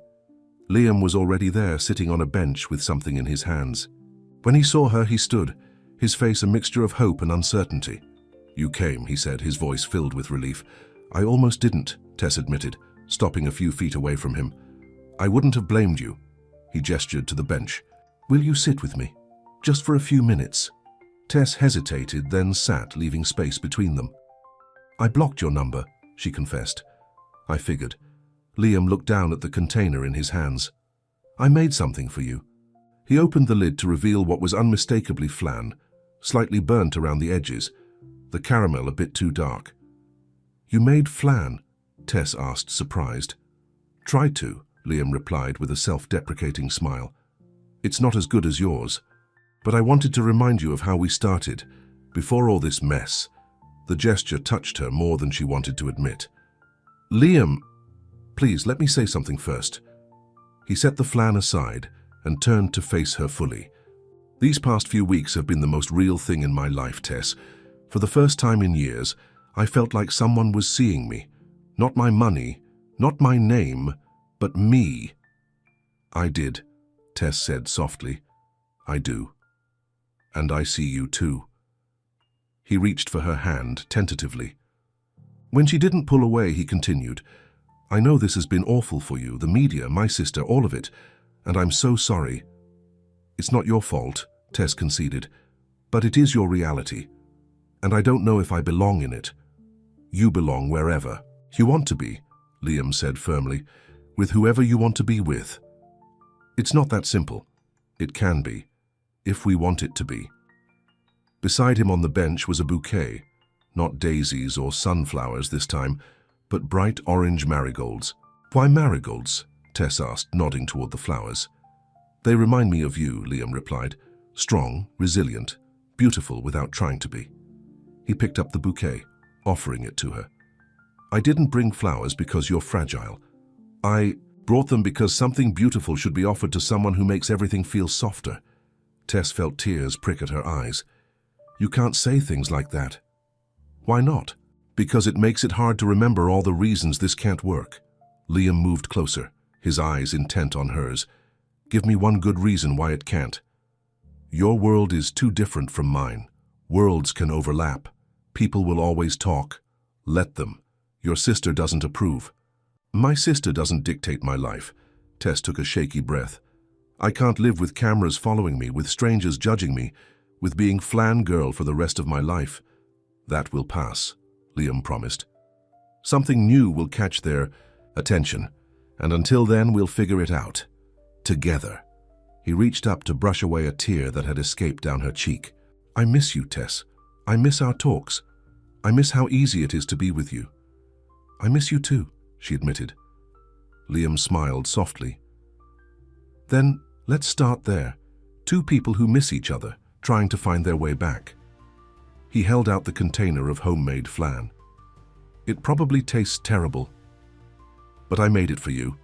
Liam was already there, sitting on a bench with something in his hands. When he saw her, he stood, his face a mixture of hope and uncertainty. You came, he said, his voice filled with relief. I almost didn't, Tess admitted, stopping a few feet away from him. I wouldn't have blamed you. He gestured to the bench. Will you sit with me? Just for a few minutes. Tess hesitated, then sat, leaving space between them. I blocked your number, she confessed. I figured. Liam looked down at the container in his hands. I made something for you. He opened the lid to reveal what was unmistakably flan, slightly burnt around the edges, the caramel a bit too dark. You made flan? Tess asked, surprised. Tried to, Liam replied with a self-deprecating smile. It's not as good as yours. But I wanted to remind you of how we started, before all this mess. The gesture touched her more than she wanted to admit. Liam, please let me say something first. He set the flan aside and turned to face her fully. These past few weeks have been the most real thing in my life, Tess. For the first time in years, I felt like someone was seeing me. Not my money, not my name, but me. I did, Tess said softly. I do. And I see you too. He reached for her hand, tentatively. When she didn't pull away, he continued, I know this has been awful for you, the media, my sister, all of it, and I'm so sorry. It's not your fault, Tess conceded, but it is your reality, and I don't know if I belong in it. You belong wherever you want to be, Liam said firmly, with whoever you want to be with. It's not that simple. It can be, if we want it to be. Beside him on the bench was a bouquet, not daisies or sunflowers this time, but bright orange marigolds. Why marigolds? Tess asked, nodding toward the flowers. They remind me of you, Liam replied. Strong, resilient, beautiful without trying to be. He picked up the bouquet, offering it to her. I didn't bring flowers because you're fragile. I brought them because something beautiful should be offered to someone who makes everything feel softer. Tess felt tears prick at her eyes. You can't say things like that. Why not? Because it makes it hard to remember all the reasons this can't work. Liam moved closer, his eyes intent on hers. Give me one good reason why it can't. Your world is too different from mine. Worlds can overlap. People will always talk. Let them. Your sister doesn't approve. My sister doesn't dictate my life. Tess took a shaky breath. I can't live with cameras following me, with strangers judging me, with being flan girl for the rest of my life. That will pass, Liam promised. Something new will catch their attention, and until then we'll figure it out. Together. He reached up to brush away a tear that had escaped down her cheek. I miss you, Tess. I miss our talks. I miss how easy it is to be with you. I miss you too, she admitted. Liam smiled softly. Then let's start there. Two people who miss each other, trying to find their way back. He held out the container of homemade flan. It probably tastes terrible, but I made it for you.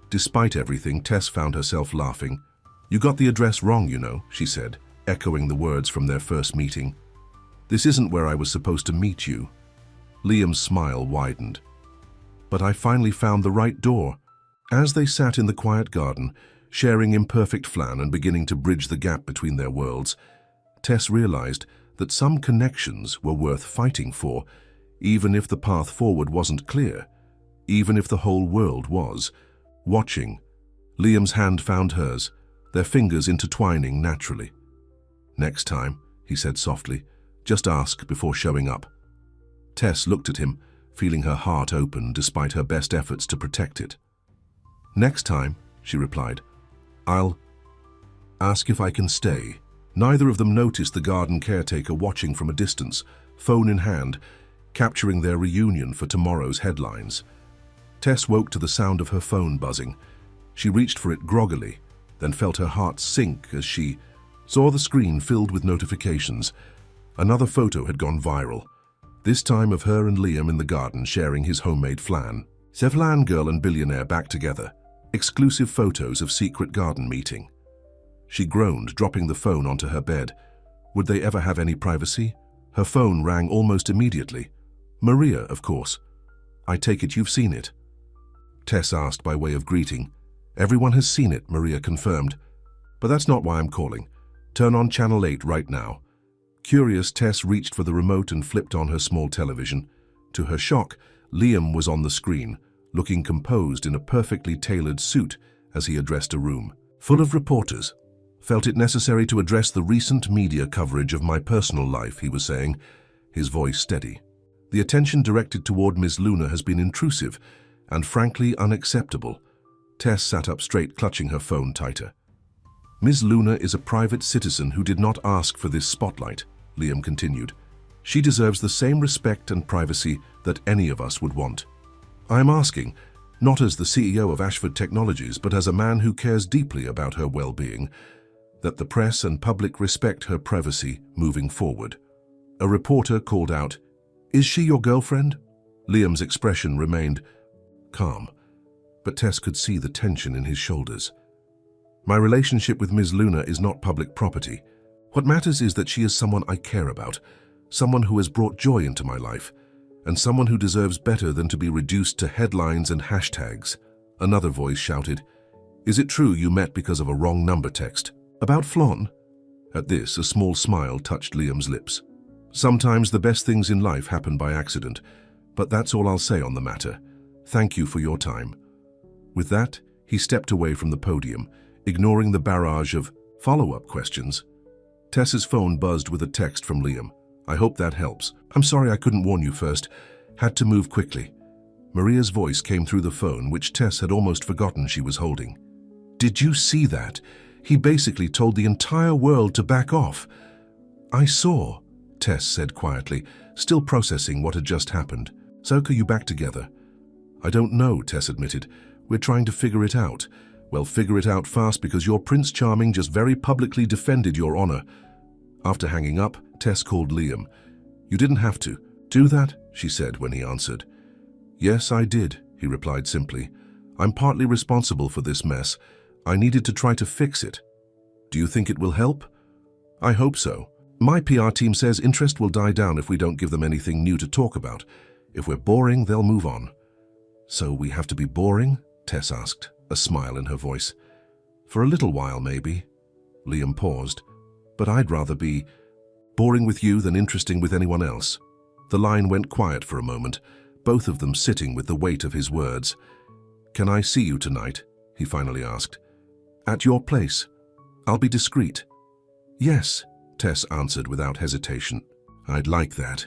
Despite everything, Tess found herself laughing. You got the address wrong, you know, she said, echoing the words from their first meeting. This isn't where I was supposed to meet you. Liam's smile widened. But I finally found the right door. As they sat in the quiet garden, sharing imperfect flan and beginning to bridge the gap between their worlds, Tess realized that some connections were worth fighting for, even if the path forward wasn't clear, even if the whole world was. Watching, Liam's hand found hers, their fingers intertwining naturally. Next time, he said softly, just ask before showing up. Tess looked at him, feeling her heart open despite her best efforts to protect it. "Next time," she replied, "I'll ask if I can stay." Neither of them noticed the garden caretaker watching from a distance, phone in hand, capturing their reunion for tomorrow's headlines. Tess woke to the sound of her phone buzzing. She reached for it groggily, then felt her heart sink as she saw the screen filled with notifications. Another photo had gone viral, this time of her and Liam in the garden sharing his homemade flan. Sevlan girl and billionaire back together. Exclusive photos of secret garden meeting. She groaned, dropping the phone onto her bed. Would they ever have any privacy? Her phone rang almost immediately. Maria, of course. "I take it you've seen it?" Tess asked by way of greeting. "Everyone has seen it," Maria confirmed. "But that's not why I'm calling. Turn on Channel 8 right now." Curious, Tess reached for the remote and flipped on her small television. To her shock, Liam was on the screen, looking composed in a perfectly tailored suit as he addressed a room full of reporters. "Felt it necessary to address the recent media coverage of my personal life," he was saying, his voice steady. "The attention directed toward Ms. Luna has been intrusive and frankly unacceptable." Tess sat up straight, clutching her phone tighter. "Ms. Luna is a private citizen who did not ask for this spotlight," Liam continued. "She deserves the same respect and privacy that any of us would want. I am asking, not as the CEO of Ashford Technologies, but as a man who cares deeply about her well-being, that the press and public respect her privacy moving forward." A reporter called out, "Is she your girlfriend?" Liam's expression remained calm, but Tess could see the tension in his shoulders. "My relationship with Ms. Luna is not public property. What matters is that she is someone I care about, someone who has brought joy into my life, and someone who deserves better than to be reduced to headlines and hashtags." Another voice shouted, "Is it true you met because of a wrong number text? About Flon?" At this, a small smile touched Liam's lips. "Sometimes the best things in life happen by accident, but that's all I'll say on the matter. Thank you for your time." With that, he stepped away from the podium, ignoring the barrage of follow-up questions. Tess's phone buzzed with a text from Liam. "I hope that helps. I'm sorry I couldn't warn you first. Had to move quickly." Maria's voice came through the phone, which Tess had almost forgotten she was holding. "Did you see that? He basically told the entire world to back off." "I saw," Tess said quietly, still processing what had just happened. "So are you back together?" "I don't know," Tess admitted. "We're trying to figure it out." "Well, figure it out fast, because your Prince Charming just very publicly defended your honor." After hanging up, Tess called Liam. "You didn't have to do that," she said when he answered. "Yes, I did," he replied simply. "I'm partly responsible for this mess. I needed to try to fix it." "Do you think it will help?" "I hope so. My PR team says interest will die down if we don't give them anything new to talk about. If we're boring, they'll move on." "So we have to be boring?" Tess asked, a smile in her voice. "For a little while, maybe." Liam paused. "But I'd rather be boring with you than interesting with anyone else." The line went quiet for a moment, both of them sitting with the weight of his words. "Can I see you tonight?" he finally asked. "At your place. I'll be discreet." "Yes," Tess answered without hesitation. "I'd like that."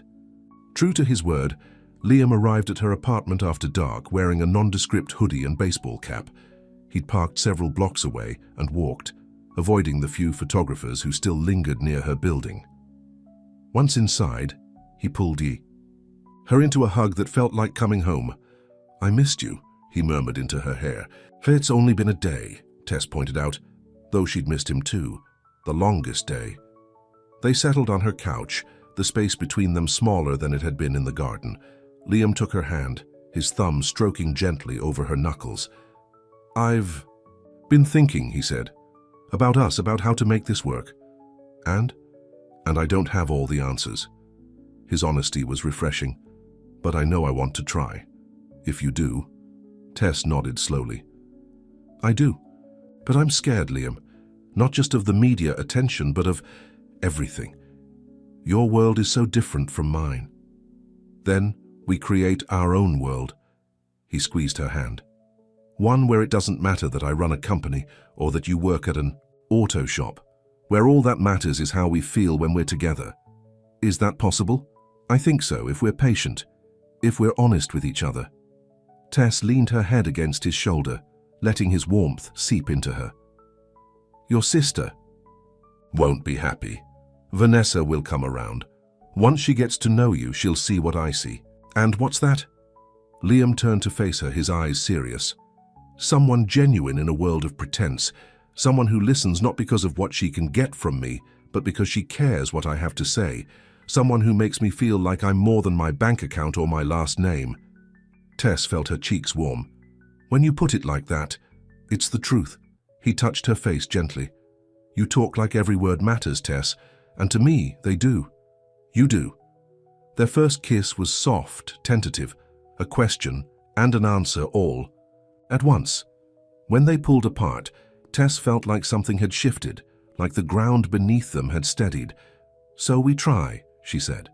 True to his word, Liam arrived at her apartment after dark wearing a nondescript hoodie and baseball cap. He'd parked several blocks away and walked, avoiding the few photographers who still lingered near her building. Once inside, he pulled her into a hug that felt like coming home. "I missed you," he murmured into her hair. "It's only been a day," Tess pointed out, though she'd missed him too. The longest day. They settled on her couch, the space between them smaller than it had been in the garden. Liam took her hand, his thumb stroking gently over her knuckles. "I've been thinking," he said, "about us, about how to make this work. And I don't have all the answers." His honesty was refreshing. "But I know I want to try. If you do." Tess nodded slowly. "I do. But I'm scared, Liam. Not just of the media attention, but of everything. Your world is so different from mine. Then we create our own world." He squeezed her hand. "One where it doesn't matter that I run a company or that you work at an auto shop, where all that matters is how we feel when we're together. Is that possible?" "I think so, if we're patient." if we're honest with each other. Tess leaned her head against his shoulder, letting his warmth seep into her. Your sister won't be happy. Vanessa will come around. Once she gets to know you, she'll see what I see. And what's that? Liam turned to face her, his eyes serious. Someone genuine in a world of pretense. Someone who listens not because of what she can get from me, but because she cares what I have to say. Someone who makes me feel like I'm more than my bank account or my last name. Tess felt her cheeks warm. When you put it like that, it's the truth. He touched her face gently. You talk like every word matters, Tess, and to me, they do. You do. Their first kiss was soft, tentative, a question and an answer all at once. When they pulled apart, Tess felt like something had shifted, like the ground beneath them had steadied. So we try, she said.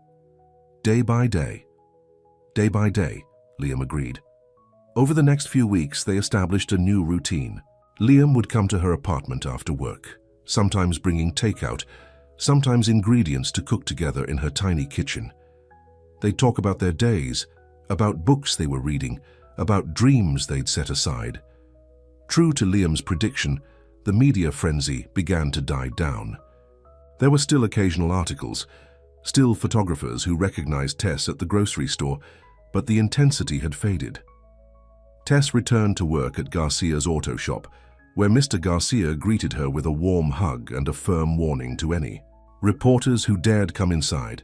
Day by day. Day by day, Liam agreed. Over the next few weeks, they established a new routine. Liam would come to her apartment after work, sometimes bringing takeout, sometimes ingredients to cook together in her tiny kitchen. They'd talk about their days, about books they were reading, about dreams they'd set aside. True to Liam's prediction, the media frenzy began to die down. There were still occasional articles, still photographers who recognized Tess at the grocery store, but the intensity had faded. Tess returned to work at Garcia's auto shop, where Mr. Garcia greeted her with a warm hug and a firm warning to any reporters who dared come inside.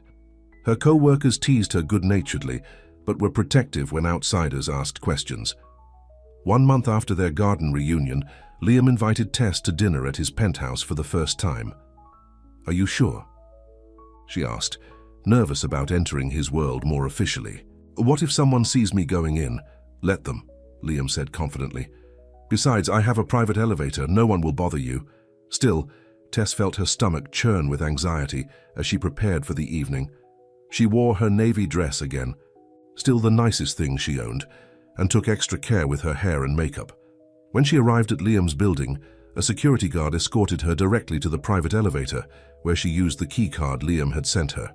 Her co-workers teased her good-naturedly, but were protective when outsiders asked questions. 1 month after their garden reunion, Liam invited Tess to dinner at his penthouse for the first time. Are you sure? She asked, nervous about entering his world more officially. What if someone sees me going in? Let them, Liam said confidently. Besides, I have a private elevator. No one will bother you. Still, Tess felt her stomach churn with anxiety as she prepared for the evening. She wore her navy dress again, still the nicest thing she owned, and took extra care with her hair and makeup. When she arrived at Liam's building, a security guard escorted her directly to the private elevator, where she used the key card Liam had sent her.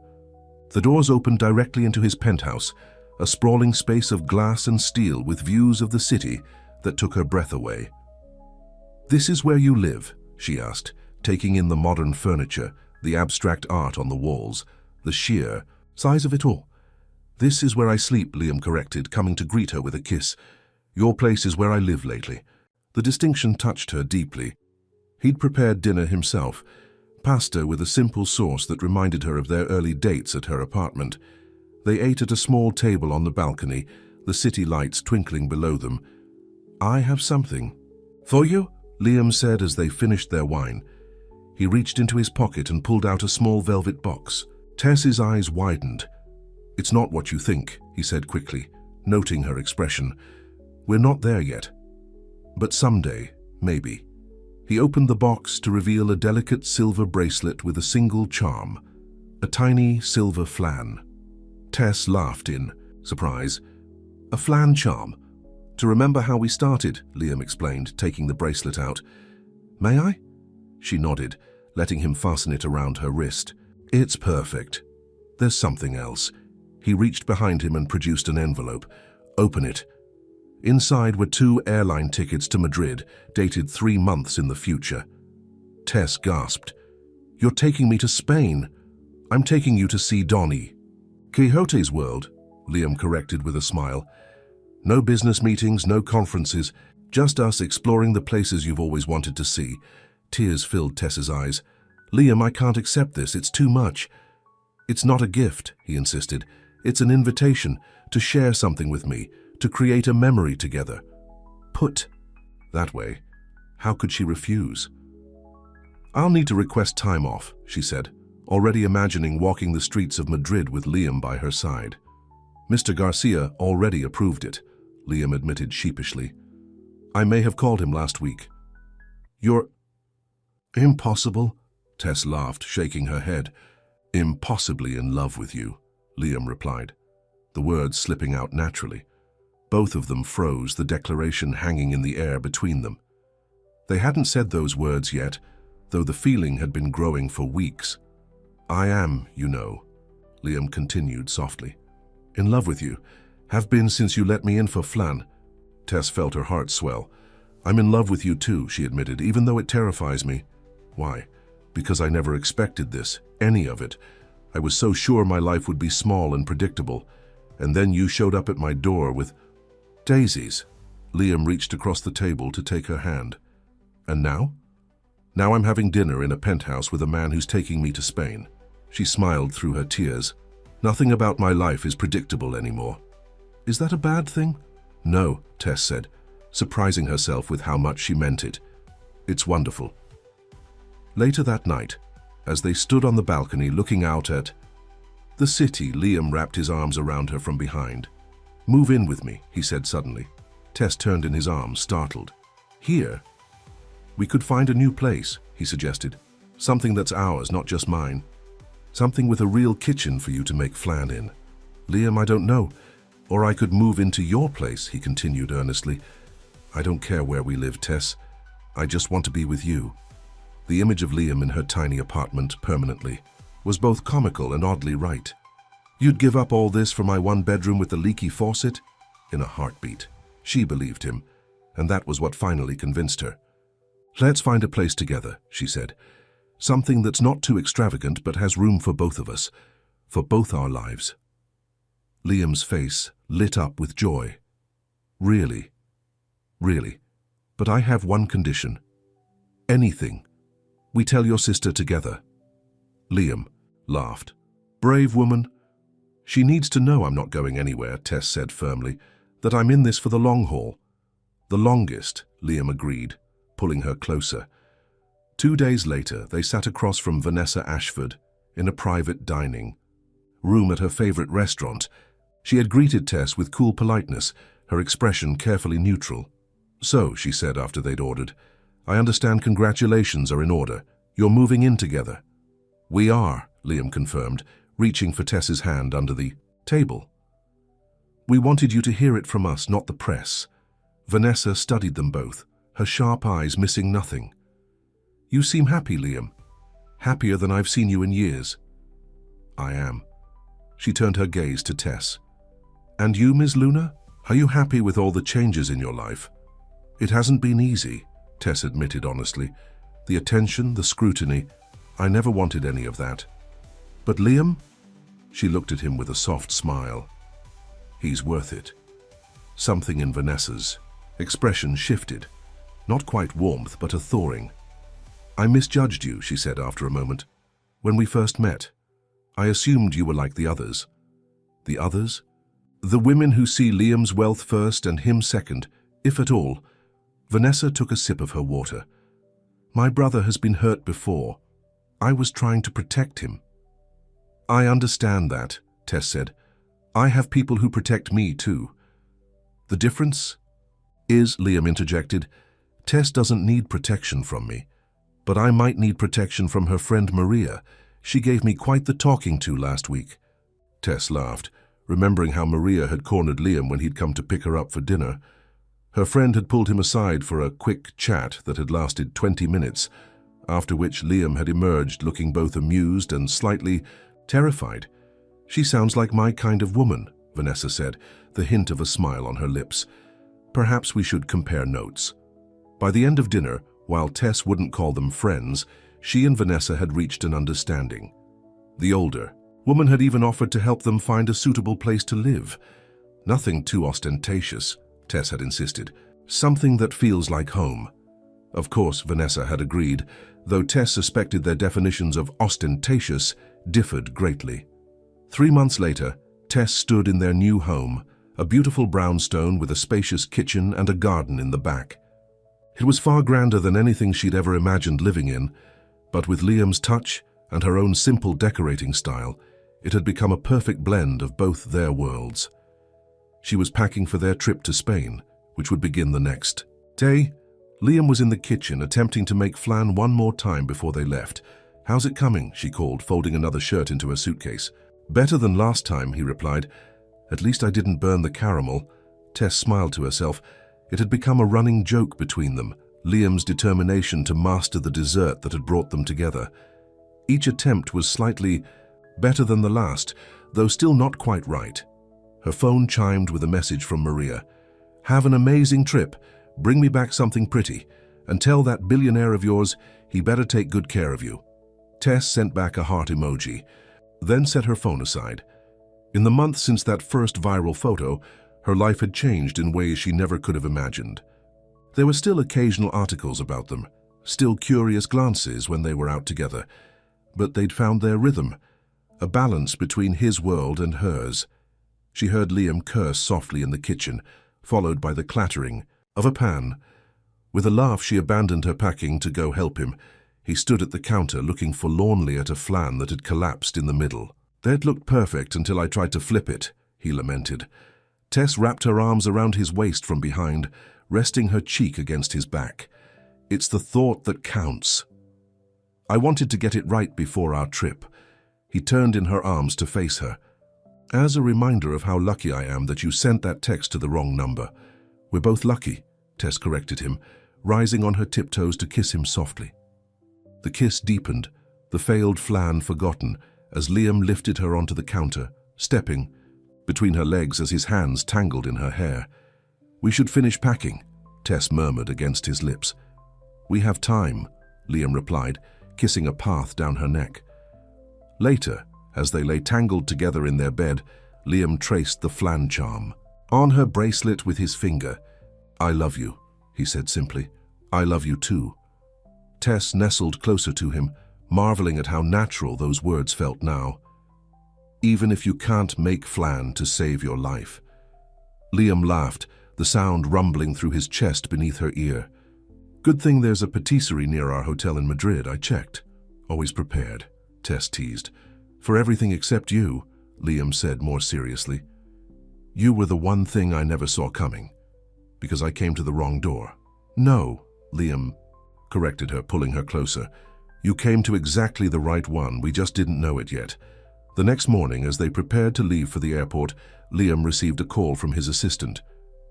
The doors opened directly into his penthouse, a sprawling space of glass and steel with views of the city that took her breath away. This is where you live, she asked, taking in the modern furniture, the abstract art on the walls, the sheer size of it all. This is where I sleep, Liam corrected, coming to greet her with a kiss. Your place is where I live lately. The distinction touched her deeply. He'd prepared dinner himself, pasta with a simple sauce that reminded her of their early dates at her apartment. They ate at a small table on the balcony, the city lights twinkling below them. I have something. For you? Liam said as they finished their wine. He reached into his pocket and pulled out a small velvet box. Tess's eyes widened. It's not what you think, he said quickly, noting her expression. We're not there yet. But someday, maybe. He opened the box to reveal a delicate silver bracelet with a single charm, a tiny silver flan. Tess laughed in surprise. A flan charm. To remember how we started, Liam explained, taking the bracelet out. May I? She nodded, letting him fasten it around her wrist. It's perfect. There's something else. He reached behind him and produced an envelope. Open it. Inside were 2 airline tickets to Madrid, dated 3 months in the future. Tess gasped. You're taking me to Spain. I'm taking you to see Donnie. Quixote's world, Liam corrected with a smile. No business meetings, no conferences, just us exploring the places you've always wanted to see. Tears filled Tess's eyes. Liam, I can't accept this. It's too much. It's not a gift, he insisted. It's an invitation to share something with me, to create a memory together. Put that way, how could she refuse? I'll need to request time off, she said, already imagining walking the streets of Madrid with Liam by her side. Mr. Garcia already approved it, Liam admitted sheepishly. I may have called him last week. You're... Impossible, Tess laughed, shaking her head. Impossibly in love with you, Liam replied, the words slipping out naturally. Both of them froze, the declaration hanging in the air between them. They hadn't said those words yet, though the feeling had been growing for weeks. I am, you know, Liam continued softly. In love with you. Have been since you let me in for flan. Tess felt her heart swell. I'm in love with you too, she admitted, even though it terrifies me. Why? Because I never expected this, any of it. I was so sure my life would be small and predictable. And then you showed up at my door with daisies. Liam reached across the table to take her hand. And now? Now I'm having dinner in a penthouse with a man who's taking me to Spain. She smiled through her tears. Nothing about my life is predictable anymore. Is that a bad thing? No, Tess said, surprising herself with how much she meant it. It's wonderful. Later that night, as they stood on the balcony looking out at the city, Liam wrapped his arms around her from behind. Move in with me, he said suddenly. Tess turned in his arms, startled. Here? We could find a new place, he suggested. Something that's ours, not just mine. Something with a real kitchen for you to make flan in. Liam, I don't know. Or I could move into your place, he continued earnestly. I don't care where we live, Tess. I just want to be with you. The image of Liam in her tiny apartment permanently was both comical and oddly right. You'd give up all this for my one bedroom with the leaky faucet? In a heartbeat. She believed him, and that was what finally convinced her. Let's find a place together, she said. Something that's not too extravagant but has room for both of us, for both our lives. Liam's face lit up with joy. Really? Really? But I have one condition. Anything. We tell your sister together. Liam laughed. Brave woman. She needs to know I'm not going anywhere, Tess said firmly, that I'm in this for the long haul. The longest, Liam agreed, pulling her closer. 2 days later, they sat across from Vanessa Ashford in a private dining room at her favorite restaurant. She had greeted Tess with cool politeness, her expression carefully neutral. So, she said after they'd ordered, I understand congratulations are in order. You're moving in together. We are, Liam confirmed, reaching for Tess's hand under the table. We wanted you to hear it from us, not the press. Vanessa studied them both, her sharp eyes missing nothing. You seem happy, Liam. Happier than I've seen you in years. I am. She turned her gaze to Tess. And you, Ms. Luna? Are you happy with all the changes in your life? It hasn't been easy, Tess admitted honestly. The attention, the scrutiny, I never wanted any of that. But Liam? She looked at him with a soft smile. He's worth it. Something in Vanessa's expression shifted. Not quite warmth, but a thawing. I misjudged you, she said after a moment. When we first met, I assumed you were like the others. The others? The women who see Liam's wealth first and him second, if at all. Vanessa took a sip of her water. My brother has been hurt before. I was trying to protect him. I understand that, Tess said. I have people who protect me too. The difference is, Liam interjected, Tess doesn't need protection from me. But I might need protection from her friend Maria. She gave me quite the talking to last week. Tess laughed, remembering how Maria had cornered Liam when he'd come to pick her up for dinner. Her friend had pulled him aside for a quick chat that had lasted 20 minutes, after which Liam had emerged looking both amused and slightly terrified. She sounds like my kind of woman, Vanessa said, the hint of a smile on her lips. Perhaps we should compare notes. By the end of dinner, while Tess wouldn't call them friends, she and Vanessa had reached an understanding. The older woman had even offered to help them find a suitable place to live. Nothing too ostentatious, Tess had insisted. Something that feels like home. Of course, Vanessa had agreed, though Tess suspected their definitions of ostentatious differed greatly. 3 months later, Tess stood in their new home, a beautiful brownstone with a spacious kitchen and a garden in the back. It was far grander than anything she'd ever imagined living in, but with Liam's touch and her own simple decorating style, it had become a perfect blend of both their worlds. She was packing for their trip to Spain, which would begin the next day. Liam was in the kitchen attempting to make flan one more time before they left. How's it coming? She called, folding another shirt into her suitcase. Better than last time, he replied. At least I didn't burn the caramel. Tess smiled to herself. It had become a running joke between them, Liam's determination to master the dessert that had brought them together. Each attempt was slightly better than the last, though still not quite right. Her phone chimed with a message from Maria. "Have an amazing trip. Bring me back something pretty. And tell that billionaire of yours he better take good care of you." Tess sent back a heart emoji, then set her phone aside. In the months since that first viral photo, her life had changed in ways she never could have imagined. There were still occasional articles about them, still curious glances when they were out together, but they'd found their rhythm, a balance between his world and hers. She heard Liam curse softly in the kitchen, followed by the clattering of a pan. With a laugh, she abandoned her packing to go help him. He stood at the counter looking forlornly at a flan that had collapsed in the middle. "That looked perfect until I tried to flip it," he lamented. Tess wrapped her arms around his waist from behind, resting her cheek against his back. "It's the thought that counts. I wanted to get it right before our trip." He turned in her arms to face her. "As a reminder of how lucky I am that you sent that text to the wrong number." "We're both lucky," Tess corrected him, rising on her tiptoes to kiss him softly. The kiss deepened, the failed flan forgotten, as Liam lifted her onto the counter, stepping between her legs as his hands tangled in her hair. "We should finish packing," Tess murmured against his lips. "We have time," Liam replied, kissing a path down her neck. Later, as they lay tangled together in their bed, Liam traced the flan charm on her bracelet with his finger. "I love you," he said simply. "I love you too." Tess nestled closer to him, marveling at how natural those words felt now. "Even if you can't make flan to save your life." Liam laughed, the sound rumbling through his chest beneath her ear. "Good thing there's a patisserie near our hotel in Madrid, I checked." "Always prepared," Tess teased. "For everything except you," Liam said more seriously. "You were the one thing I never saw coming, because I came to the wrong door." "No," Liam corrected her, pulling her closer. "You came to exactly the right one, we just didn't know it yet." The next morning, as they prepared to leave for the airport, Liam received a call from his assistant.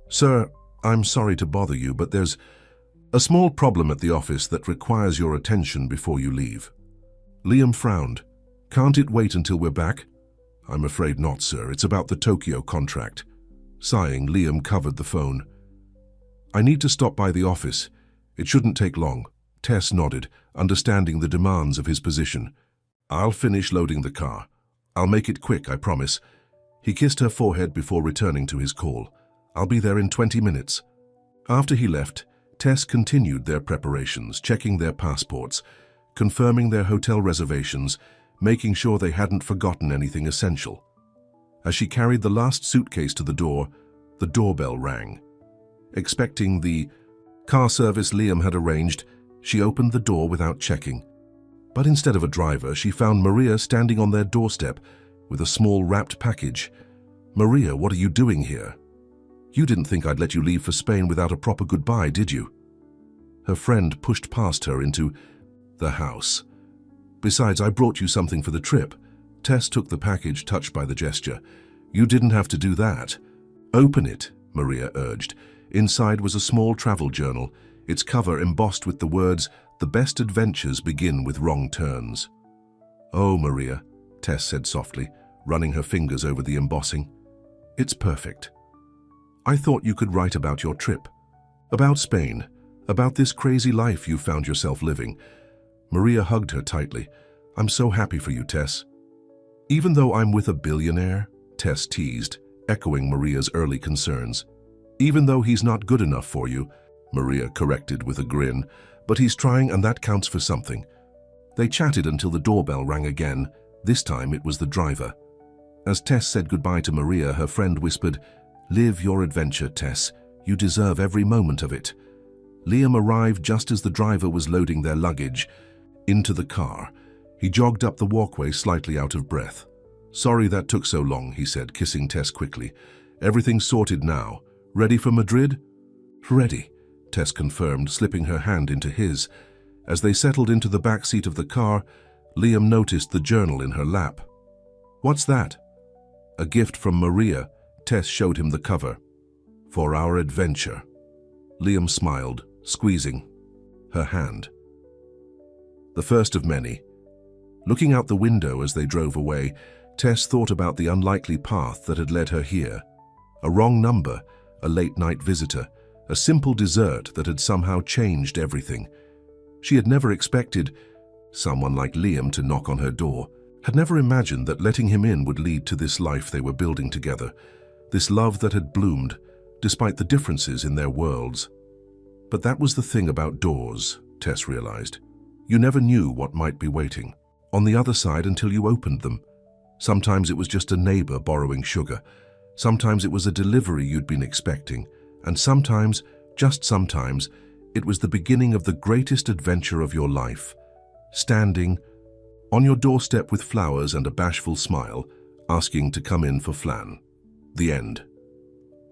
"Sir, I'm sorry to bother you, but there's a small problem at the office that requires your attention before you leave." Liam frowned. "Can't it wait until we're back?" "I'm afraid not, sir. It's about the Tokyo contract." Sighing, Liam covered the phone. "I need to stop by the office. It shouldn't take long." Tess nodded, understanding the demands of his position. "I'll finish loading the car. I'll make it quick, I promise." He kissed her forehead before returning to his call. "I'll be there in 20 minutes. After he left, Tess continued their preparations, checking their passports, confirming their hotel reservations, making sure they hadn't forgotten anything essential. As she carried the last suitcase to the doorbell rang. Expecting the car service Liam had arranged, she opened the door without checking. But instead of a driver, she found Maria standing on their doorstep with a small wrapped package. "Maria, what are you doing here? You didn't think I'd let you leave for Spain without a proper goodbye, did you?" Her friend pushed past her into the house. "Besides, I brought you something for the trip." Tess took the package, touched by the gesture. "You didn't have to do that." "Open it," Maria urged. Inside was a small travel journal, its cover embossed with the words, "The best adventures begin with wrong turns." "Oh, Maria," Tess said softly, running her fingers over the embossing. "It's perfect. I thought you could write about your trip, about Spain, about this crazy life you found yourself living." Maria hugged her tightly. "I'm so happy for you, Tess." "Even though I'm with a billionaire?" Tess teased, echoing Maria's early concerns. "Even though he's not good enough for you," Maria corrected with a grin, "but he's trying and that counts for something." They chatted until the doorbell rang again. This time it was the driver. As Tess said goodbye to Maria, her friend whispered, "Live your adventure, Tess. You deserve every moment of it." Liam arrived just as the driver was loading their luggage into the car. He jogged up the walkway slightly out of breath. "Sorry that took so long," he said, kissing Tess quickly. "Everything's sorted now. Ready for Madrid?" "Ready," Tess confirmed, slipping her hand into his. As they settled into the back seat of the car, Liam noticed the journal in her lap. "What's that?" "A gift from Maria." Tess showed him the cover. "For our adventure." Liam smiled, squeezing her hand. The first of many. Looking out the window as they drove away, Tess thought about the unlikely path that had led her here. A wrong number, a late-night visitor, a simple dessert that had somehow changed everything. She had never expected someone like Liam to knock on her door, had never imagined that letting him in would lead to this life they were building together, this love that had bloomed, despite the differences in their worlds. But that was the thing about doors, Tess realized. You never knew what might be waiting on the other side until you opened them. Sometimes it was just a neighbor borrowing sugar. Sometimes it was a delivery you'd been expecting. And sometimes, just sometimes, it was the beginning of the greatest adventure of your life. Standing on your doorstep with flowers and a bashful smile, asking to come in for flan. The end.